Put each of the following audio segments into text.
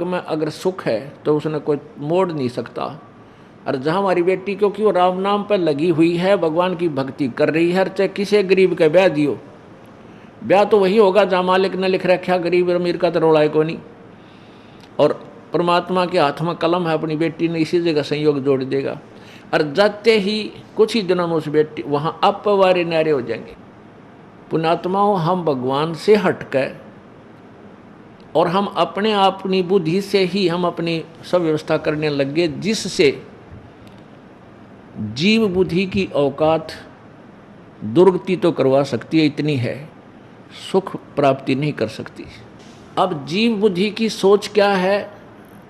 में अगर सुख है तो उसने कोई मोड़ नहीं सकता। और जहाँ हमारी बेटी, क्योंकि वो राम नाम पर लगी हुई है, भगवान की भक्ति कर रही है, चाहे किसी गरीब का ब्याह दियो, ब्याह तो वही होगा जहाँ मालिक ने लिख रखा, गरीब अमीर का तो रौला है को नहीं। और परमात्मा के हाथ में कलम है, अपनी बेटी ने इसी जगह संयोग जोड़ देगा। और जाते ही कुछ ही दिनों में उस बेटी वहाँ अपवारे नारे हो जाएंगे। पुण्यात्माओं, हम भगवान से हटकर और हम अपने अपनी बुद्धि से ही हम अपनी सब व्यवस्था करने लग गए, जिससे जीव बुद्धि की औकात दुर्गति तो करवा सकती है, इतनी है, सुख प्राप्ति नहीं कर सकती। अब जीव बुद्धि की सोच क्या है?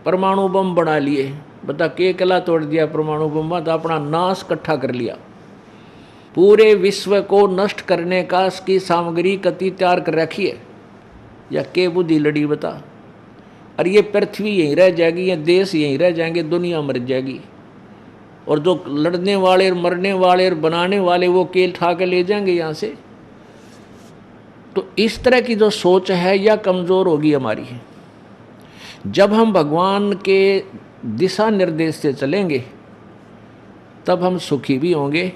परमाणु बम बना लिए, बता के कला तोड़ दिया परमाणु बम, तो अपना नाश इकट्ठा कर लिया। पूरे विश्व को नष्ट करने का इसकी सामग्री कति तैयार कर रखी है, या के बुद्धि लड़ी बता। और ये पृथ्वी यहीं रह जाएगी, ये देश यहीं रह जाएंगे, दुनिया मर जाएगी। और जो लड़ने वाले, मरने वाले, बनाने वाले, वो केल ठा के ले जाएंगे यहाँ से। तो इस तरह की जो सोच है यह कमज़ोर होगी हमारी। जब हम भगवान के दिशा निर्देश से चलेंगे तब हम सुखी भी होंगे,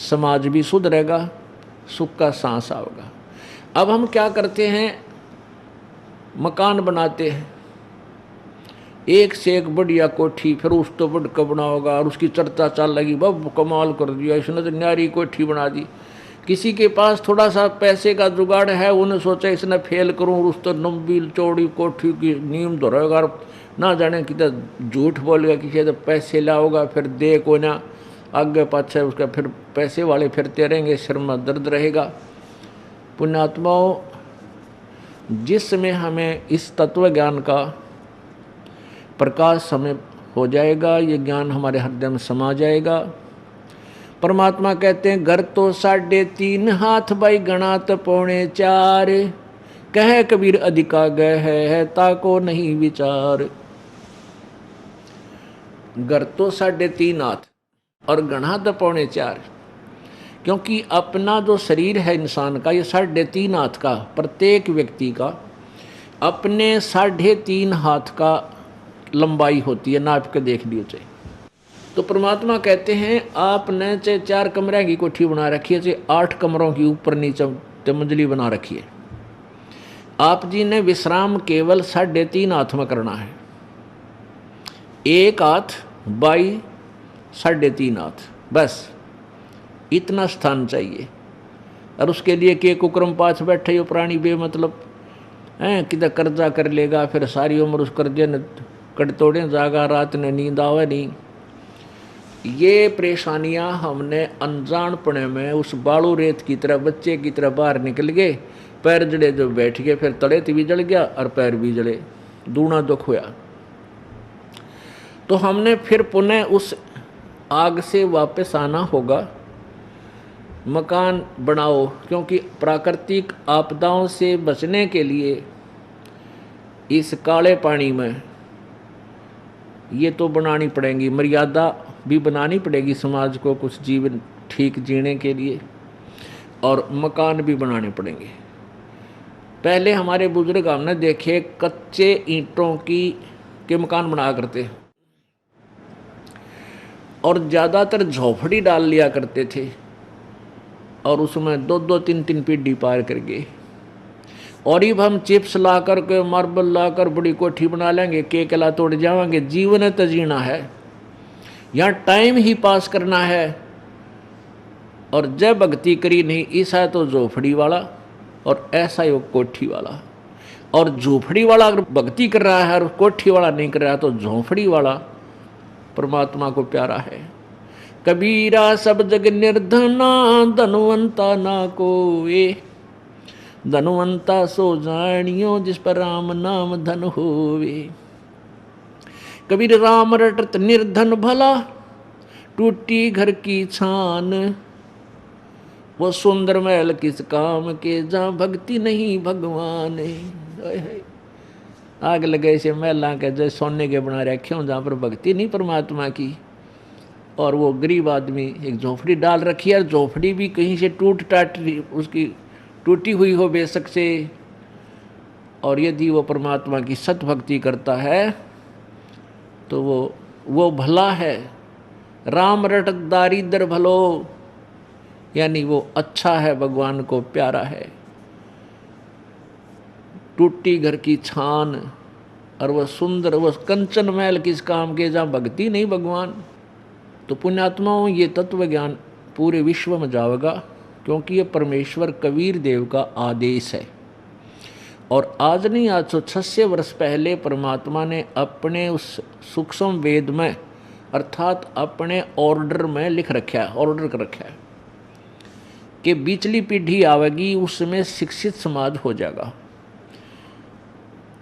समाज भी सुधरेगा, सुख का सांस आएगा। अब हम क्या करते हैं? मकान बनाते हैं, एक से एक बढ़िया कोठी, फिर उस तो बढ़ कर बना होगा, और उसकी चर्चा चल लगी, बब कमाल कर दिया इसने तो, न्यारी कोठी बना दी। किसी के पास थोड़ा सा पैसे का जुगाड़ है, उन्हें सोचा इसने फेल करूँ, उस तो लंबी चौड़ी कोठी की नींव धरेगा, ना जाने किधर झूठ बोलेगा, किसी तो पैसे लाओगा, फिर दे को ना आगे पाछे उसका, फिर पैसे वाले फिरते रहेंगे, सिर में दर्द रहेगा। पुण्यात्माओं, जिस समय हमें इस तत्व ज्ञान का प्रकाश हमें हो जाएगा, ये ज्ञान हमारे हृदय में समा जाएगा। परमात्मा कहते हैं, घर तो 3.5 हाथ भाई गणात 4.25, कह कबीर अधिका गए है ताको नहीं विचार। घर तो 3.5 हाथ और गणा तो 4.25, क्योंकि अपना जो शरीर है इंसान का, ये 3.5 हाथ का, प्रत्येक व्यक्ति का अपने 3.5 हाथ का लंबाई होती है, नाप के देख लियो चाहे। तो परमात्मा कहते हैं, आपने चाहे 4 कमरे की कोठी बना रखी है, चाहे 8 कमरों की ऊपर नीचे मंजिली बना रखी है, आप जी ने विश्राम केवल 3.5 हाथ में करना है। 1 हाथ बाई 3.5 हाथ, बस इतना स्थान चाहिए। और उसके लिए के कुक्रम पाछ बैठे हो प्राणी बेमतलब हैं, किधर कर्जा कर लेगा, फिर सारी उम्र उस कर्जे ने कट तोड़े जागा, रात ने नींद आवे नहीं। ये परेशानियां हमने अनजानपने में उस बालू रेत की तरह, बच्चे की तरह बाहर निकल गए, पैर जड़े जो बैठ गए, फिर तले भी जल गया और पैर भी जले, दूना दुख हुआ। तो हमने फिर पुनः उस आग से वापस आना होगा। मकान बनाओ, क्योंकि प्राकृतिक आपदाओं से बचने के लिए इस काले पानी में ये तो बनानी पड़ेगी, मर्यादा भी बनानी पड़ेगी समाज को कुछ जीवन ठीक जीने के लिए, और मकान भी बनाने पड़ेंगे। पहले हमारे बुजुर्ग हमने देखे कच्चे ईंटों के मकान बना करते, और ज़्यादातर झोपड़ी डाल लिया करते थे, और उसमें 2-2, 3-3 पीढ़ी पार कर गए। और अब हम चिप्स ला कर के, मार्बल ला कर बड़ी कोठी बना लेंगे, केकला तोड़ जाएंगे। जीवन तो जीना है, यहाँ टाइम ही पास करना है। और जब भक्ति करी नहीं, ऐसा है तो झोपड़ी वाला और ऐसा ही वो कोठी वाला। और झोपड़ी वाला अगर भक्ति कर रहा है और कोठी वाला नहीं कर रहा है, तो झोपड़ी वाला परमात्मा को प्यारा है। कबीरा सब जग निर्धना, धनवंता ना कोए, धनवंता सो जानियो जिस पर राम नाम धन होवे। कबीर राम रटत निर्धन भला, टूटी घर की छान, वो सुंदर महल किस काम के, जहाँ भक्ति नहीं भगवान। आग लगे से महला के जैसे सोने के बना रखे हों, जहाँ पर भक्ति नहीं परमात्मा की। और वो गरीब आदमी एक झोपड़ी डाल रखी है, झोपड़ी भी कहीं से टूट टाट उसकी टूटी हुई हो बेशक से, और यदि वो परमात्मा की सत भक्ति करता है तो वो भला है। राम रटत दारिद्र भलो, यानी वो अच्छा है, भगवान को प्यारा है। टूटी घर की छान, और वह सुंदर, वह कंचन महल किस काम के जहाँ भक्ति नहीं भगवान। तो पुण्यात्माओं, ये तत्व ज्ञान पूरे विश्व में जाएगा, क्योंकि ये परमेश्वर कबीर देव का आदेश है। और आज नहीं, आज 106 वर्ष पहले परमात्मा ने अपने उस सूक्ष्म वेद में, अर्थात अपने ऑर्डर में लिख रखा है, ऑर्डर कर रखा है कि बीचली पीढ़ी आवेगी, उसमें शिक्षित समाज हो जाएगा।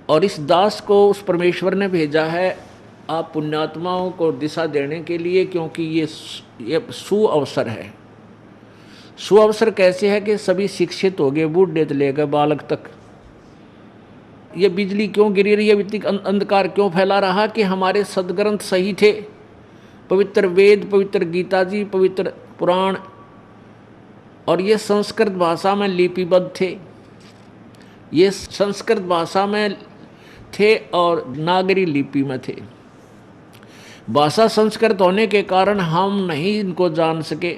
और इस दास को उस परमेश्वर ने भेजा है आप पुण्यात्माओं को दिशा देने के लिए, क्योंकि ये सुअवसर है। सुअवसर कैसे है कि सभी शिक्षित हो गए, बूढ़े से लेकर बालक तक। ये बिजली क्यों गिरी रही है, वित्तीय अंधकार क्यों फैला रहा, कि हमारे सदग्रंथ सही थे, पवित्र वेद, पवित्र गीता जी, पवित्र पुराण, और ये संस्कृत भाषा में लिपिबद्ध थे, ये संस्कृत भाषा में थे और नागरी लिपि में थे। भाषा संस्कृत होने के कारण हम नहीं इनको जान सके,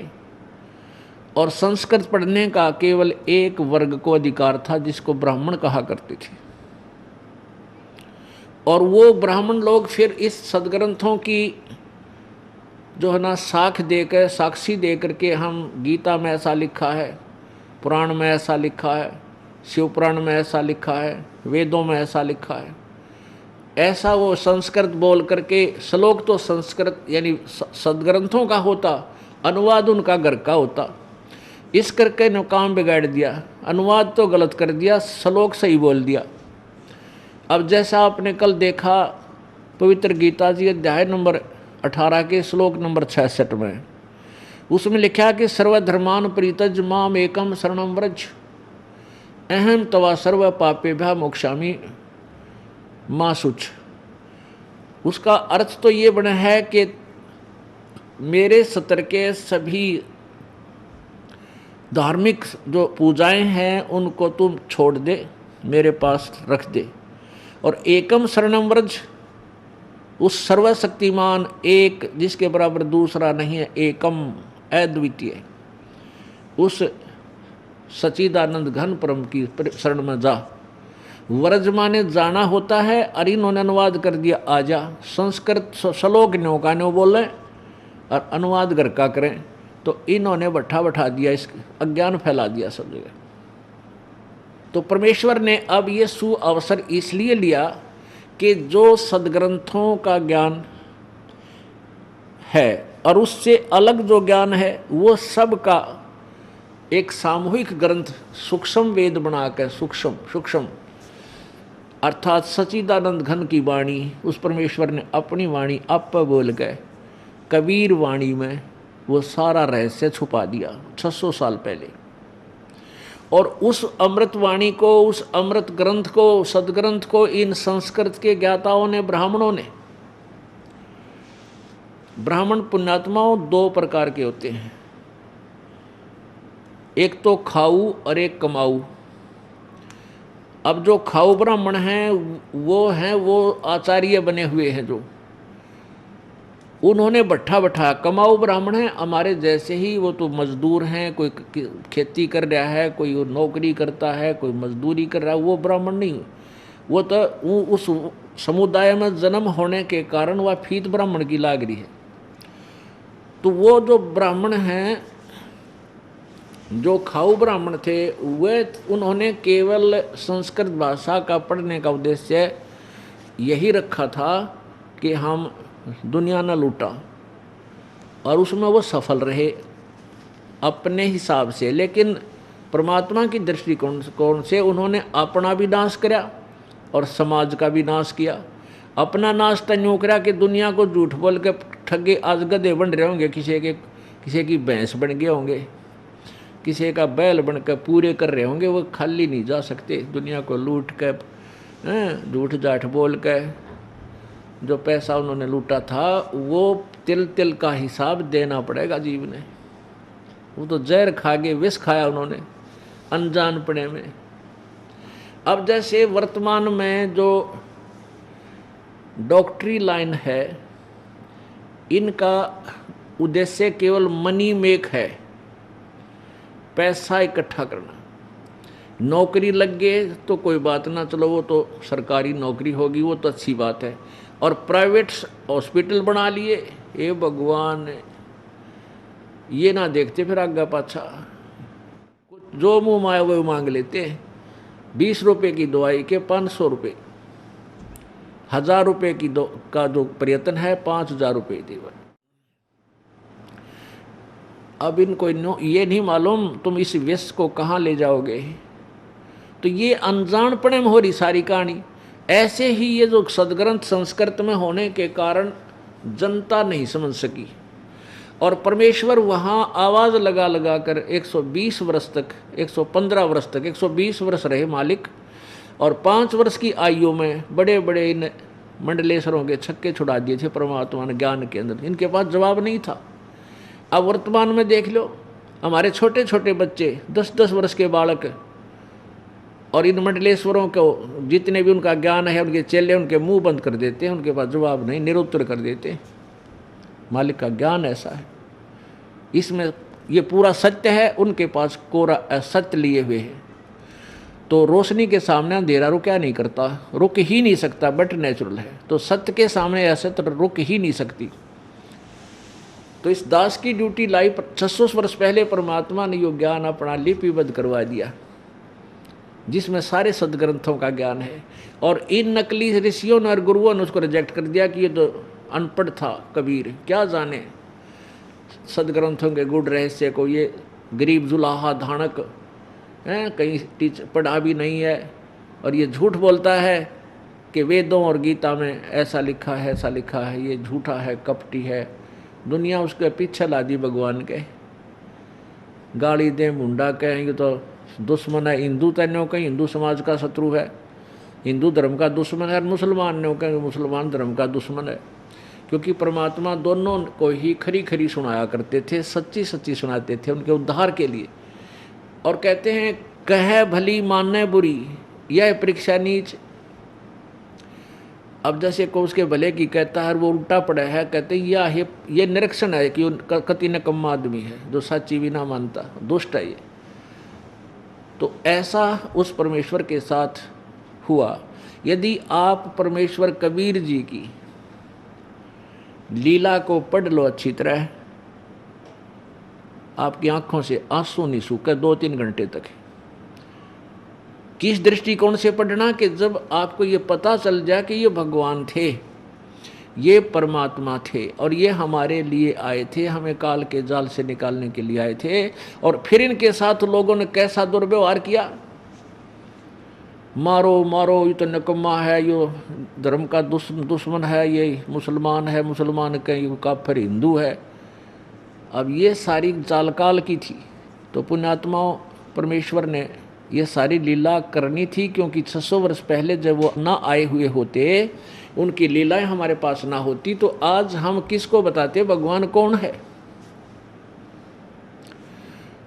और संस्कृत पढ़ने का केवल एक वर्ग को अधिकार था, जिसको ब्राह्मण कहा करते थे। और वो ब्राह्मण लोग फिर इस सदग्रंथों की जो है ना साख देकर, साक्षी दे करके, हम गीता में ऐसा लिखा है, पुराण में ऐसा लिखा है, शिव पुराण में ऐसा लिखा है, वेदों में ऐसा लिखा है, ऐसा वो संस्कृत बोल करके, श्लोक तो संस्कृत यानी सदग्रंथों का होता, अनुवाद उनका घर का होता। इस करके ने काम बिगाड़ दिया, अनुवाद तो गलत कर दिया, श्लोक सही बोल दिया। अब जैसा आपने कल देखा पवित्र गीता जी अध्याय नंबर 18 के श्लोक नंबर 66 में, उसमें लिखा कि सर्वधर्मान परित्यज माम एकम शरणम व्रज अहम तवा सर्व पापेभ्यः मोक्षामि मां शुच। उसका अर्थ तो ये बना है कि मेरे सत्र के सभी धार्मिक जो पूजाएं हैं उनको तुम छोड़ दे, मेरे पास रख दे, और एकम शरणम व्रज, उस सर्वशक्तिमान एक जिसके बराबर दूसरा नहीं है, एकम अद्वितीय, उस सच्चिदानंद घन परम की शरण में जा। व्रज माने जाना होता है, और इन्होंने अनुवाद कर दिया आजा। संस्कृत श्लोक न्यों का न्यों बोले और अनुवाद घर का करें, तो इन्होंने बैठा दिया, इस अज्ञान फैला दिया सब जगह। तो परमेश्वर ने अब ये सुअवसर इसलिए लिया कि जो सदग्रंथों का ज्ञान है और उससे अलग जो ज्ञान है, वो सब का एक सामूहिक ग्रंथ सूक्ष्म वेद बनाकर, सूक्ष्म अर्थात सच्चिदानंद घन की वाणी, उस परमेश्वर ने अपनी वाणी आप बोल गए, कबीर वाणी में वो सारा रहस्य छुपा दिया 600 साल पहले। और उस अमृत वाणी को, उस अमृत ग्रंथ को, सदग्रंथ को इन संस्कृत के ज्ञाताओं ने, ब्राह्मणों ने, ब्राह्मण पुण्यात्माओं 2 प्रकार के होते हैं, एक तो खाऊ और एक कमाऊ। अब जो खाऊ ब्राह्मण हैं वो आचार्य बने हुए हैं, जो उन्होंने बैठा कमाऊ ब्राह्मण हैं हमारे जैसे ही, वो तो मजदूर हैं, कोई खेती कर रहा है, कोई नौकरी करता है, कोई मजदूरी कर रहा है, वो ब्राह्मण नहीं। वो तो उस समुदाय में जन्म होने के कारण वह फीत ब्राह्मण की लाग रही है। तो वो जो ब्राह्मण हैं, जो खाऊ ब्राह्मण थे, वे उन्होंने केवल संस्कृत भाषा का पढ़ने का उद्देश्य यही रखा था कि हम दुनिया न लूटा, और उसमें वो सफल रहे अपने हिसाब से। लेकिन परमात्मा की दृष्टिकोण से उन्होंने अपना भी नाश किया और समाज का भी नाश किया। अपना नाश तो यूँ करा कि दुनिया को झूठ बोल के ठगे आज गधे बन रहे होंगे, किसी की भैंस बन गए होंगे, किसी का बैल बनकर पूरे कर रहे होंगे, वो खाली नहीं जा सकते। दुनिया को लूट कर, झूठ जाठ बोल कर जो पैसा उन्होंने लूटा था, वो तिल तिल का हिसाब देना पड़ेगा जीव ने। वो तो जहर खा के विष खाया उन्होंने अनजानपने में। अब जैसे वर्तमान में जो डॉक्टरी लाइन है, इनका उद्देश्य केवल मनी मेक है, पैसा इकट्ठा करना। नौकरी लग गए तो कोई बात ना, चलो वो तो सरकारी नौकरी होगी, वो तो अच्छी बात है। और प्राइवेट हॉस्पिटल बना लिए, ये भगवान ये ना देखते फिर आगे पाछा, जो मुंह माया वो मांग लेते हैं। 20 रुपये की दवाई के 500 रुपये, 1000 रुपये की का जो प्रयत्न है 5000 रुपये देवा। अब इनको ये नहीं मालूम तुम इस व्यस्त को कहाँ ले जाओगे। तो ये अनजानपने में हो रही सारी कहानी। ऐसे ही ये जो सदग्रंथ संस्कृत में होने के कारण जनता नहीं समझ सकी, और परमेश्वर वहाँ आवाज़ लगा लगा कर 120 वर्ष तक, 115 वर्ष तक, 120 वर्ष रहे मालिक। और 5 वर्ष की आयु में बड़े बड़े इन मंडलेश्वरों के छक्के छुड़ा दिए थे परमात्मा ने ज्ञान के अंदर। इनके पास जवाब नहीं था। अब वर्तमान में देख लो, हमारे छोटे छोटे बच्चे, 10-10 वर्ष के बालक, और इन मंडलेश्वरों को जितने भी उनका ज्ञान है, उनके चेले उनके मुंह बंद कर देते हैं, उनके पास जवाब नहीं, निरुत्तर कर देते हैं। मालिक का ज्ञान ऐसा है, इसमें ये पूरा सत्य है, उनके पास कोरा असत्य लिए हुए है। तो रोशनी के सामने अंधेरा रुका नहीं करता, रुक ही नहीं सकता, बट नेचुरल है। तो सत्य के सामने असत्य रुक ही नहीं सकती। तो इस दास की ड्यूटी लाई 600 वर्ष पहले परमात्मा ने यो ज्ञान अपना लिपिबद्ध करवा दिया, जिसमें सारे सदग्रंथों का ज्ञान है। और इन नकली ऋषियों ने और गुरुओं ने उसको रिजेक्ट कर दिया कि ये तो अनपढ़ था कबीर, क्या जाने सदग्रंथों के गुड़ रहस्य को। ये गरीब जुलाहा धानक है, कहीं पढ़ा भी नहीं है, और ये झूठ बोलता है कि वेदों और गीता में ऐसा लिखा है, ऐसा लिखा है। ये झूठा है, कपटी है। दुनिया उसके पीछे ला दी भगवान के, गाली दे मुंडा कहें, ये तो दुश्मन है। हिंदू तैनो कहीं हिंदू समाज का शत्रु है, हिंदू धर्म का दुश्मन है। मुसलमान ने कहेंगे मुसलमान धर्म का दुश्मन है, क्योंकि परमात्मा दोनों को ही खरी खरी सुनाया करते थे, सच्ची सच्ची सुनाते थे उनके उद्धार के लिए। और कहते हैं कहे भली माने बुरी, यह परीक्षा नीच। अब जैसे को उसके भले की कहता है, वो उल्टा पड़ा है, कहते हैं या ये निरीक्षण है कि कति नकम्मा आदमी है जो सच्ची भी ना मानता, दुष्ट है ये। तो ऐसा उस परमेश्वर के साथ हुआ। यदि आप परमेश्वर कबीर जी की लीला को पढ़ लो अच्छी तरह, आपकी आंखों से आंसू नहीं सूखे 2-3 घंटे तक। किस दृष्टिकोण से पढ़ना कि जब आपको ये पता चल जाए कि ये भगवान थे, ये परमात्मा थे, और ये हमारे लिए आए थे, हमें काल के जाल से निकालने के लिए आए थे। और फिर इनके साथ लोगों ने कैसा दुर्व्यवहार किया, मारो मारो, ये तो नकम्मा है, ये धर्म का दुश्मन है, ये मुसलमान है, मुसलमान के ये काफिर हिंदू है। अब ये सारी चालकाल की थी। तो पुण्यात्माओं, परमेश्वर ने ये सारी लीला करनी थी, क्योंकि 600 वर्ष पहले जब वो ना आए हुए होते, उनकी लीलाएं हमारे पास ना होती, तो आज हम किसको बताते भगवान कौन है।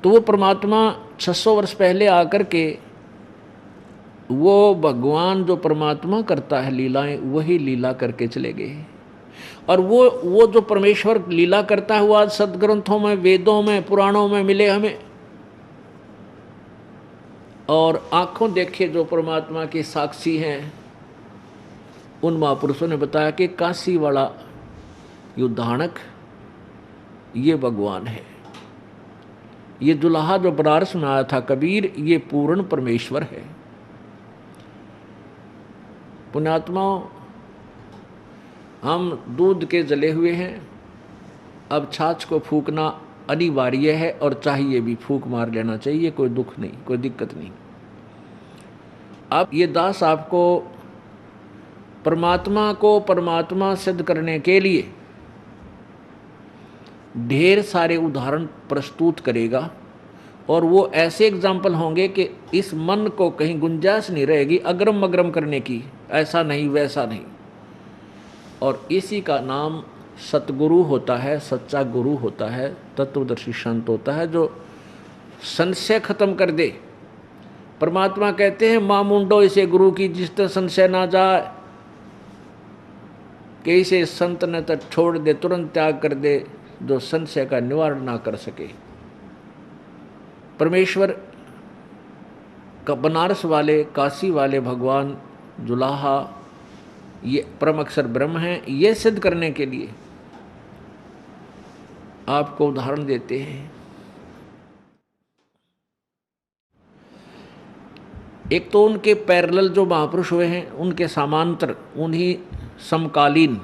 तो वो परमात्मा 600 वर्ष पहले आकर के, वो भगवान जो परमात्मा करता है लीलाएं, वही लीला करके चले गए। और वो जो परमेश्वर लीला करता है, वो आज सदग्रंथों में, वेदों में, पुराणों में मिले हमें। और आंखों देखे जो परमात्मा के साक्षी हैं, उन महापुरुषों ने बताया कि काशी वाला युद्धानक ये भगवान है। ये दुल्हा जो बनारस में आया था कबीर, ये पूर्ण परमेश्वर है। पुण्यात्माओं, हम दूध के जले हुए हैं, अब छाछ को फूकना अनिवार्य है, और चाहिए भी, फूक मार लेना चाहिए, कोई दुख नहीं, कोई दिक्कत नहीं। अब ये दास आपको परमात्मा सिद्ध करने के लिए ढेर सारे उदाहरण प्रस्तुत करेगा, और वो ऐसे एग्जाम्पल होंगे कि इस मन को कहीं गुंजाइश नहीं रहेगी अग्रम अग्रम करने की, ऐसा नहीं वैसा नहीं। और इसी का नाम सतगुरु होता है, सच्चा गुरु होता है, तत्वदर्शी संत होता है, जो संशय खत्म कर दे, परमात्मा कहते हैं मां मुंडो इसे गुरु की जिस तरह संशय ना जाए, कि इसे संत ने तो छोड़ दे, तुरंत त्याग कर दे, जो संशय का निवारण ना कर सके। परमेश्वर का बनारस वाले, काशी वाले भगवान जुलाहा ये परम अक्षर ब्रह्म हैं, ये सिद्ध करने के लिए आपको उदाहरण देते हैं। एक तो उनके पैरेलल जो महापुरुष हुए हैं, उनके समांतर, उन्हीं समकालीन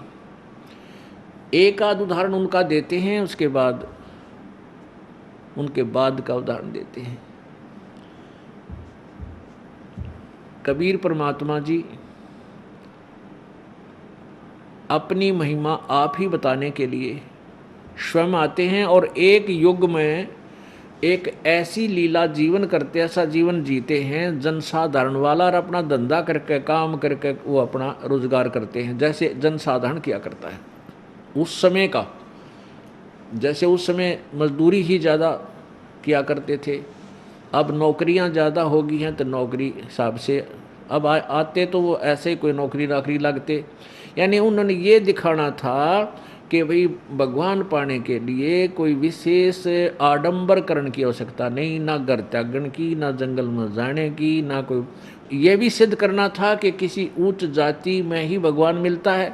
एक आध उदाहरण उनका देते हैं, उसके बाद उनके बाद का उदाहरण देते हैं। कबीर परमात्मा जी अपनी महिमा आप ही बताने के लिए स्वयं आते हैं और एक युग में एक ऐसी लीला जीवन करते, ऐसा जीवन जीते हैं जनसाधारण वाला, और अपना धंधा करके, काम करके वो अपना रोजगार करते हैं, जैसे जनसाधारण किया करता है उस समय का। जैसे उस समय मजदूरी ही ज़्यादा किया करते थे, अब नौकरियां ज़्यादा हो गई हैं, तो नौकरी हिसाब से अब आते तो वो ऐसे ही कोई नौकरी नाकरी लगते। यानी उन्होंने ये दिखाना था कि भाई भगवान पाने के लिए कोई विशेष आडंबरकरण की आवश्यकता नहीं, ना घर त्यागन की, ना जंगल में जाने की, ना कोई, ये भी सिद्ध करना था कि किसी उच्च जाति में ही भगवान मिलता है।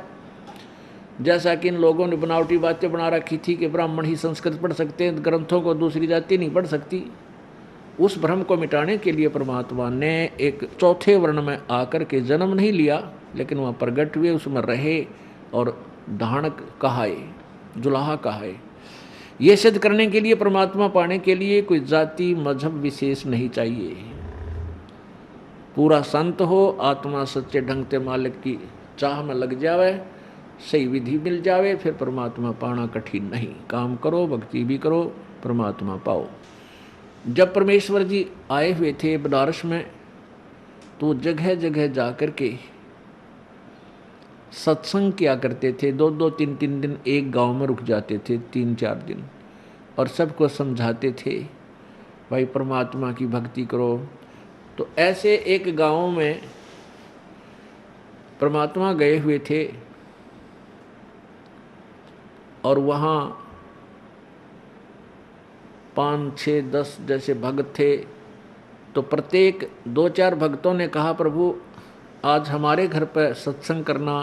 जैसा कि इन लोगों ने बनावटी बातें बना रखी थी कि ब्राह्मण ही संस्कृत पढ़ सकते हैं, ग्रंथों को दूसरी जाति नहीं पढ़ सकती। उस भ्रम को मिटाने के लिए परमात्मा ने एक चौथे वर्ण में आकर के जन्म नहीं लिया, लेकिन वहाँ प्रगट हुए, उसमें रहे और धाणक कहाए, जुलाहा कहाए। ये सिद्ध करने के लिए, परमात्मा पाने के लिए कोई जाति मजहब विशेष नहीं चाहिए। पूरा संत हो, आत्मा सच्चे ढंग से मालिक की चाह में लग जावे, सही विधि मिल जावे, फिर परमात्मा पाना कठिन नहीं। काम करो, भक्ति भी करो, परमात्मा पाओ। जब परमेश्वर जी आए हुए थे बनारस में, तो जगह जगह जा कर के सत्संग किया करते थे। 2-2, 3-3 दिन एक गांव में रुक जाते थे, 3-4 दिन, और सबको समझाते थे भाई परमात्मा की भक्ति करो। तो ऐसे एक गांव में परमात्मा गए हुए थे और वहाँ 5, 6, 10 जैसे भक्त थे। तो प्रत्येक 2-4 भक्तों ने कहा प्रभु आज हमारे घर पर सत्संग करना,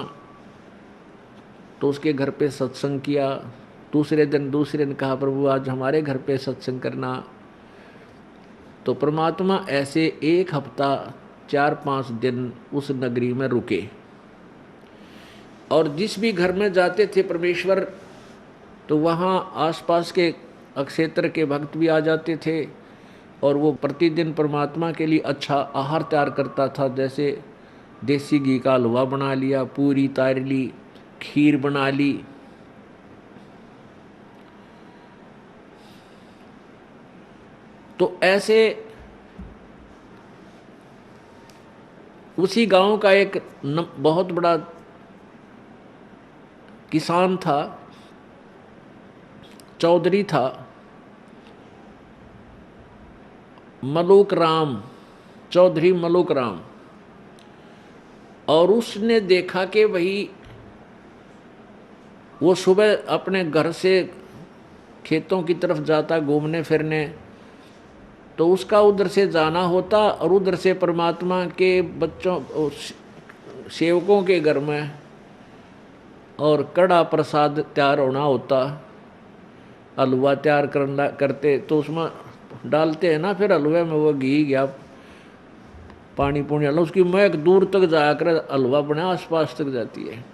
तो उसके घर पे सत्संग किया। दूसरे दिन कहा प्रभु आज हमारे घर पे सत्संग करना। तो परमात्मा ऐसे 1 हफ्ता 4-5 दिन उस नगरी में रुके, और जिस भी घर में जाते थे परमेश्वर, तो वहाँ आसपास के क्षेत्र के भक्त भी आ जाते थे, और वो प्रतिदिन परमात्मा के लिए अच्छा आहार तैयार करता था। जैसे देसी घी का हलवा बना लिया, पूरी तार ली, खीर बना ली। तो ऐसे उसी गांव का एक बहुत बड़ा किसान था, चौधरी था, मलूक राम, चौधरी मलूक राम। और उसने देखा कि भाई वो सुबह अपने घर से खेतों की तरफ जाता घूमने फिरने, तो उसका उधर से जाना होता और उधर से परमात्मा के बच्चों सेवकों के घर में और कड़ा प्रसाद तैयार होना होता, हलवा तैयार करते, तो उसमें डालते हैं ना, फिर हलवे में वो घी गया, पानी पुणी डालो, उसकी महक दूर तक जाकर हलवा बना आसपास तक जाती है।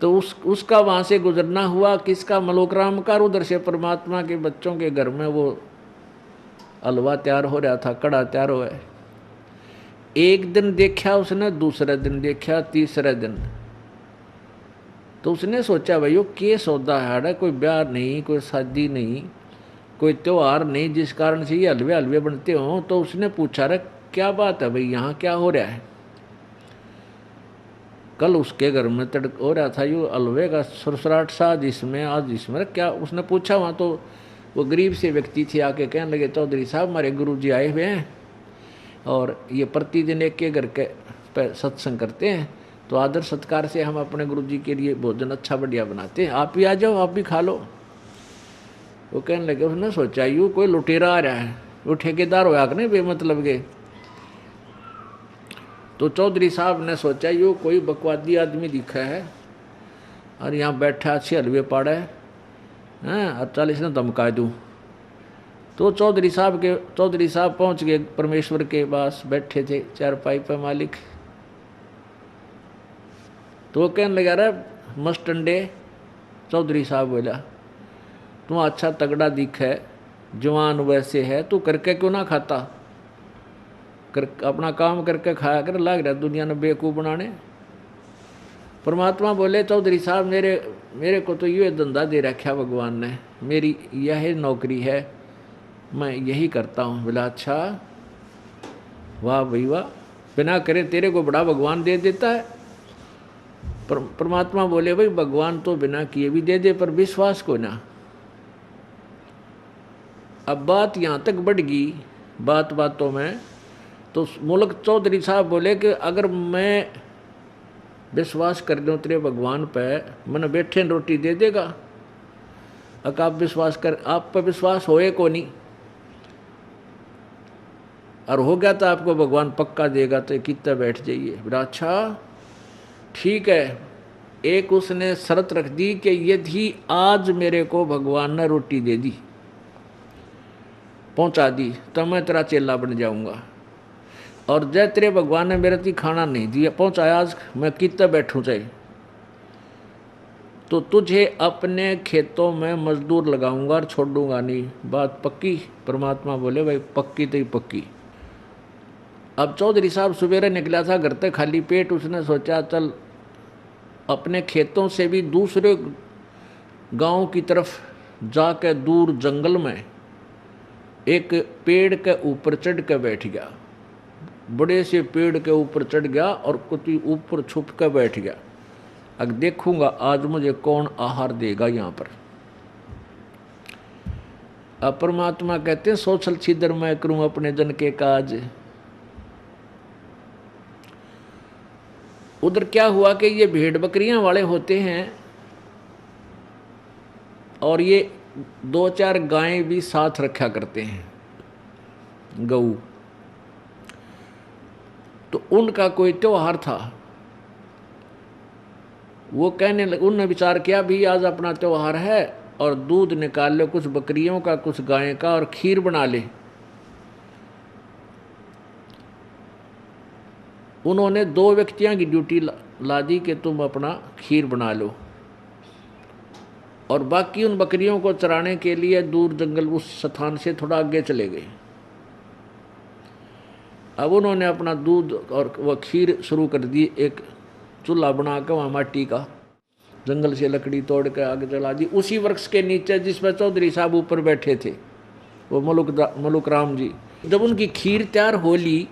तो उसका वहाँ से गुजरना हुआ, किसका, मलोकराम का। उधर से परमात्मा के बच्चों के घर में वो हलवा तैयार हो रहा था, कड़ा तैयार हुआ है। एक दिन देखा उसने, दूसरे दिन देखा, तीसरे दिन तो उसने सोचा भाई वो के सौदा है, कोई ब्याह नहीं, कोई शादी नहीं, कोई त्योहार नहीं जिस कारण से ये हलवे हलवे बनते हों। तो उसने पूछा रे क्या बात है भाई, यहाँ क्या हो रहा है। कल उसके घर में तड़क हो रहा था यो हलवे का सुरसराट सा, जिसमें आज इसमें क्या, उसने पूछा वहाँ। तो वो गरीब से व्यक्ति थे, आके कहने लगे चौधरी साहब हमारे गुरु जी आए हुए हैं, और ये प्रतिदिन एक के घर के पे सत्संग करते हैं, तो आदर सत्कार से हम अपने गुरु जी के लिए भोजन अच्छा बढ़िया बनाते हैं, आप भी आ जाओ, आप भी खा लो। वो कहने लगे, उसने सोचा यूँ कोई लुटेरा आ रहा है, वो ठेकेदार होया कि नहीं बेमतलब के। तो चौधरी साहब ने सोचा यूँ कोई बकवादी आदमी दिखा है और यहाँ बैठा अच्छे हलवे पाड़ा है और 40 ने धमका दूँ। तो चौधरी साहब पहुँच गए परमेश्वर के पास, बैठे थे चारपाई पर मालिक। तो वो कहने लगा, रहा मस्त अंडे। चौधरी साहब बोला, तू अच्छा तगड़ा दिख है, जवान वैसे है, तू करके क्यों ना खाता, कर अपना काम करके खाया कर, लाग रहा दुनिया ने बेवकूफ़ बनाने। परमात्मा बोले, चौधरी साहब मेरे को तो ये धंधा दे रखा भगवान ने, मेरी यह नौकरी है, मैं यही करता हूँ। बोला अच्छा, वाह भाई वाह, बिना करे तेरे को बड़ा भगवान दे देता है। परमात्मा बोले, भाई भगवान तो बिना किए भी दे दे, पर विश्वास को ना। अब बात यहाँ तक बढ़ गई, बातों में। तो मुल्क चौधरी साहब बोले कि अगर मैं विश्वास कर दूँ तेरे भगवान पे, मैंने बैठे रोटी दे देगा। अगर आप विश्वास कर, आप पर विश्वास होए को नहीं, और हो गया तो आपको भगवान पक्का देगा, तो कितना बैठ जाइए। बोला अच्छा ठीक है। एक उसने शर्त रख दी कि यदि आज मेरे को भगवान ने रोटी दे दी, पहुंचा दी, तो मैं तेरा चेला बन जाऊंगा। और जय तेरे भगवान ने मेरे ती खाना नहीं दिया, पहुंचाया आज, मैं कितना बैठूं चाहे, तो तुझे अपने खेतों में मजदूर लगाऊंगा और छोड़ूंगा नहीं। बात पक्की? परमात्मा बोले, भाई पक्की तो ही पक्की। अब चौधरी साहब सवेरे निकला था घर तक खाली पेट। उसने सोचा चल अपने खेतों से भी दूसरे गांव की तरफ जाकर दूर जंगल में एक पेड़ के ऊपर चढ़ के बैठ गया। बड़े से पेड़ के ऊपर चढ़ गया और कुछ ऊपर छुप कर बैठ गया। अब देखूंगा आज मुझे कौन आहार देगा यहाँ पर। अब परमात्मा कहते हैं, सोचल छिदर मैं करूं अपने जन के काज। उधर क्या हुआ कि ये भेड़ बकरियां वाले होते हैं और ये 2-4 गायें भी साथ रखा करते हैं, गऊ। तो उनका कोई त्योहार था। वो कहने लगे, उनने विचार किया भी आज अपना त्योहार है और दूध निकाल लो कुछ बकरियों का कुछ गाय का और खीर बना ले। उन्होंने 2 व्यक्तियों की ड्यूटी ला दी कि तुम अपना खीर बना लो, और बाकी उन बकरियों को चराने के लिए दूर जंगल उस स्थान से थोड़ा आगे चले गए। अब उन्होंने अपना दूध और वह खीर शुरू कर दी। एक चूल्हा बना कर वहाँ माटी का जंगल से लकड़ी तोड़ कर आगे जला दी, उसी वृक्ष के नीचे जिस पर चौधरी साहब ऊपर बैठे थे, वो मलुक राम जी। जब उनकी खीर तैयार हो ली,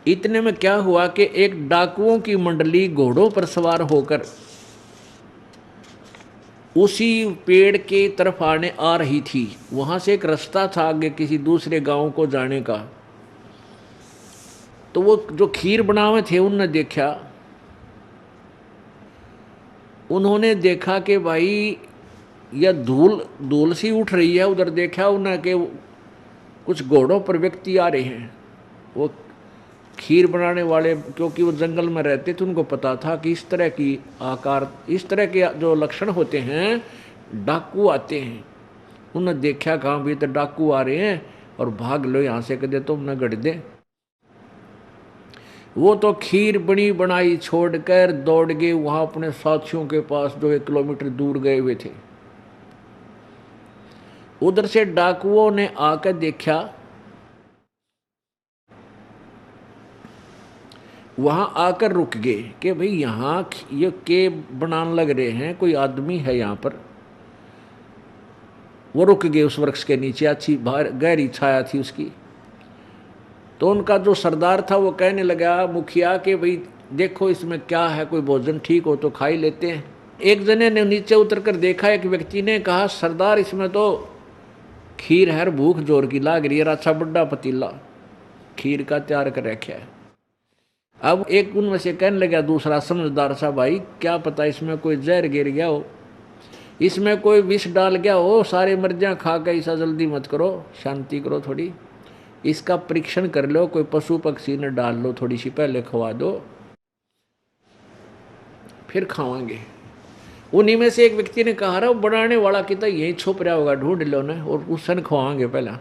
इतने में क्या हुआ कि एक डाकुओं की मंडली घोड़ों पर सवार होकर उसी पेड़ के तरफ आ रही थी। वहां से एक रास्ता था आगे किसी दूसरे गांव को जाने का। तो वो जो खीर बनावे थे उन्होंने देखा कि भाई यह धूल सी उठ रही है। उधर देखा उन्हें कि कुछ घोड़ों पर व्यक्ति आ रहे हैं। वो खीर बनाने वाले, क्योंकि वो जंगल में रहते थे, उनको पता था कि इस तरह के जो लक्षण होते हैं डाकू आते हैं। उन्होंने देखा कहाँ भी तो डाकू आ रहे हैं और भाग लो यहाँ से, कदे तो उन्हें गढ़ दे। वो तो खीर बनी बनाई छोड़कर दौड़ गए वहां अपने साथियों के पास जो 1 किलोमीटर दूर गए हुए थे। उधर से डाकुओं ने आकर देखा, वहां आकर रुक गए कि भाई यहाँ ये के बनाने लग रहे हैं, कोई आदमी है यहाँ पर। वो रुक गए उस वृक्ष के नीचे, अच्छी गहरी छाया थी उसकी। तो उनका जो सरदार था वो कहने लगा मुखिया कि भाई देखो इसमें क्या है, कोई भोजन ठीक हो तो खा ही लेते हैं। एक जने ने नीचे उतरकर देखा, एक व्यक्ति ने कहा सरदार इसमें तो खीर है, भूख जोर की लाग रही है, अच्छा बड़ा पतीला खीर का तैयार कर रखा है। अब एक उनमें से कहने लगा दूसरा समझदार सा, भाई क्या पता इसमें कोई जहर गिर गया हो, इसमें कोई विष डाल गया हो, सारे मर्जियाँ खा के, ऐसा जल्दी मत करो, शांति करो थोड़ी, इसका परीक्षण कर लो, कोई पशु पक्षी ने डाल लो, थोड़ी सी पहले खवा दो फिर खावांगे। उन्हीं में से एक व्यक्ति ने कहा रहा बनाने वाला कि तो यहीं छुप रहा होगा, ढूंढ लो ना और उससे खवाएंगे पहला।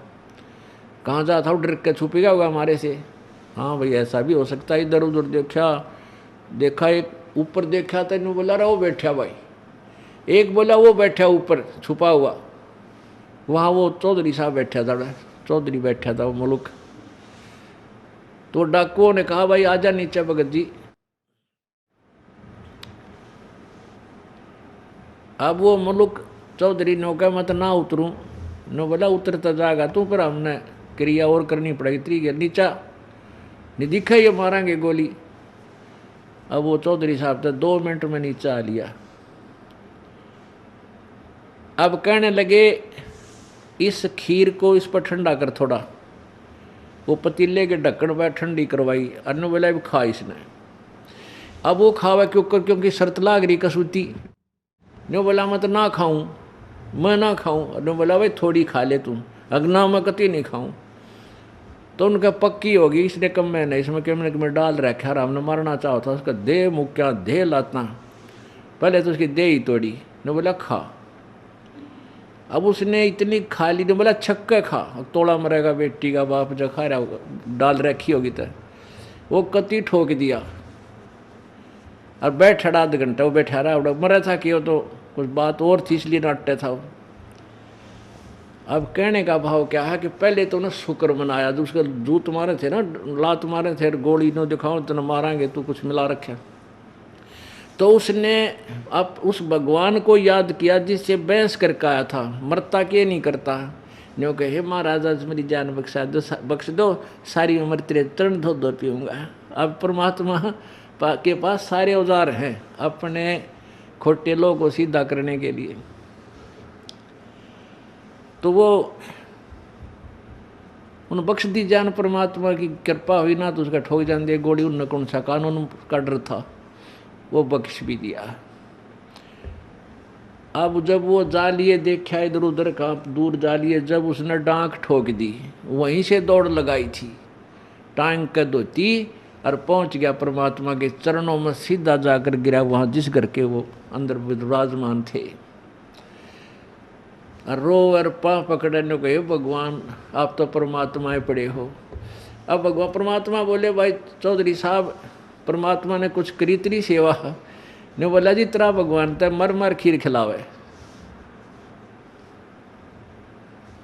कहाँ जा था, डर के छुप गया होगा हमारे से। हाँ भाई ऐसा भी हो सकता है। इधर उधर देखा एक ऊपर देखा था, इन्होंने बोला रहा वो बैठा भाई, एक बोला वो बैठा ऊपर छुपा हुआ, वहाँ वो चौधरी साहब बैठा था, चौधरी बैठा था वो मुल्क। तो डाकुओं ने कहा भाई आजा नीचे भगत जी। अब वो मुल्क चौधरी ने कहा मैं तो ना उतरूँ, नो बोला उतरता जाएगा तू, पर हमने क्रिया और करनी पड़ेगी, तरी नीचा नहीं दिखा ये मारेंगे गोली। अब वो चौधरी साहब तो 2 मिनट में नीचा आ लिया। अब कहने लगे इस खीर को इस पर ठंडा कर थोड़ा, वो पतीले के ढक्कन पर ठंडी करवाई, अन्न बोला भी खा इसने। अब वो खावा क्योंकि शर्त लाग रही कसूती, नो बोला मैं तो ना खाऊं, मैं ना खाऊं, नो बोला भाई थोड़ी खा ले तुम, अगना मैं कति नहीं खाऊं। तो उनका पक्की होगी, इसने कम में नहीं, इसमें कैमरे में डाल रखा, हमने मारना चाहो था उसका दे मुक्या दे लाता, पहले तो उसकी दे ही तोड़ी, ने बोला खा। अब उसने इतनी खा ली, ने बोला छक्के खा, तोड़ा मरेगा बेटी का बाप जो खा रहा होगा, डाल रखी होगी तो वो कति ठोक दिया और बैठा 1.5 घंटा वो बैठा रहा, मरा था कि वो तो कुछ बात और थी इसलिए नाटते था वो। अब कहने का भाव क्या है कि पहले तो ना शुक्र मनाया, जो उसका जूत मारे थे ना, लात मारे थे, गोली नो दिखाओ तो न मारेंगे, तू कुछ मिला रखे। तो उसने अब उस भगवान को याद किया जिससे बहस करके आया था, मरता के नहीं करता, न्यों कहे हे महाराज आज मेरी जान बख्श दो, सारी उम्र तेरे चरण धो पीऊँगा। अब परमात्मा के पास सारे औजार हैं अपने खोटे लोगों को सीधा करने के लिए। तो वो उन बख्श दी जान, परमात्मा की कृपा हुई ना तो उसका ठोक जान दे गोली, उन कौन सा कानून का डर था, वो बख्श भी दिया। अब जब वो जा लिए देखा इधर उधर का दूर जा लिए, जब उसने डांक ठोक दी, वहीं से दौड़ लगाई थी, टांग कर धोती और पहुंच गया परमात्मा के चरणों में, सीधा जाकर गिरा वहां जिस घर के वो अंदर विराजमान थे। रो और पा पकड़ने को, हे भगवान आप तो परमात्माएं पड़े हो। अब भगवान परमात्मा बोले भाई चौधरी साहब, परमात्मा ने कुछ करी तेरी सेवा, ने बोला जी तेरा भगवान तो मर मर खीर खिलावे,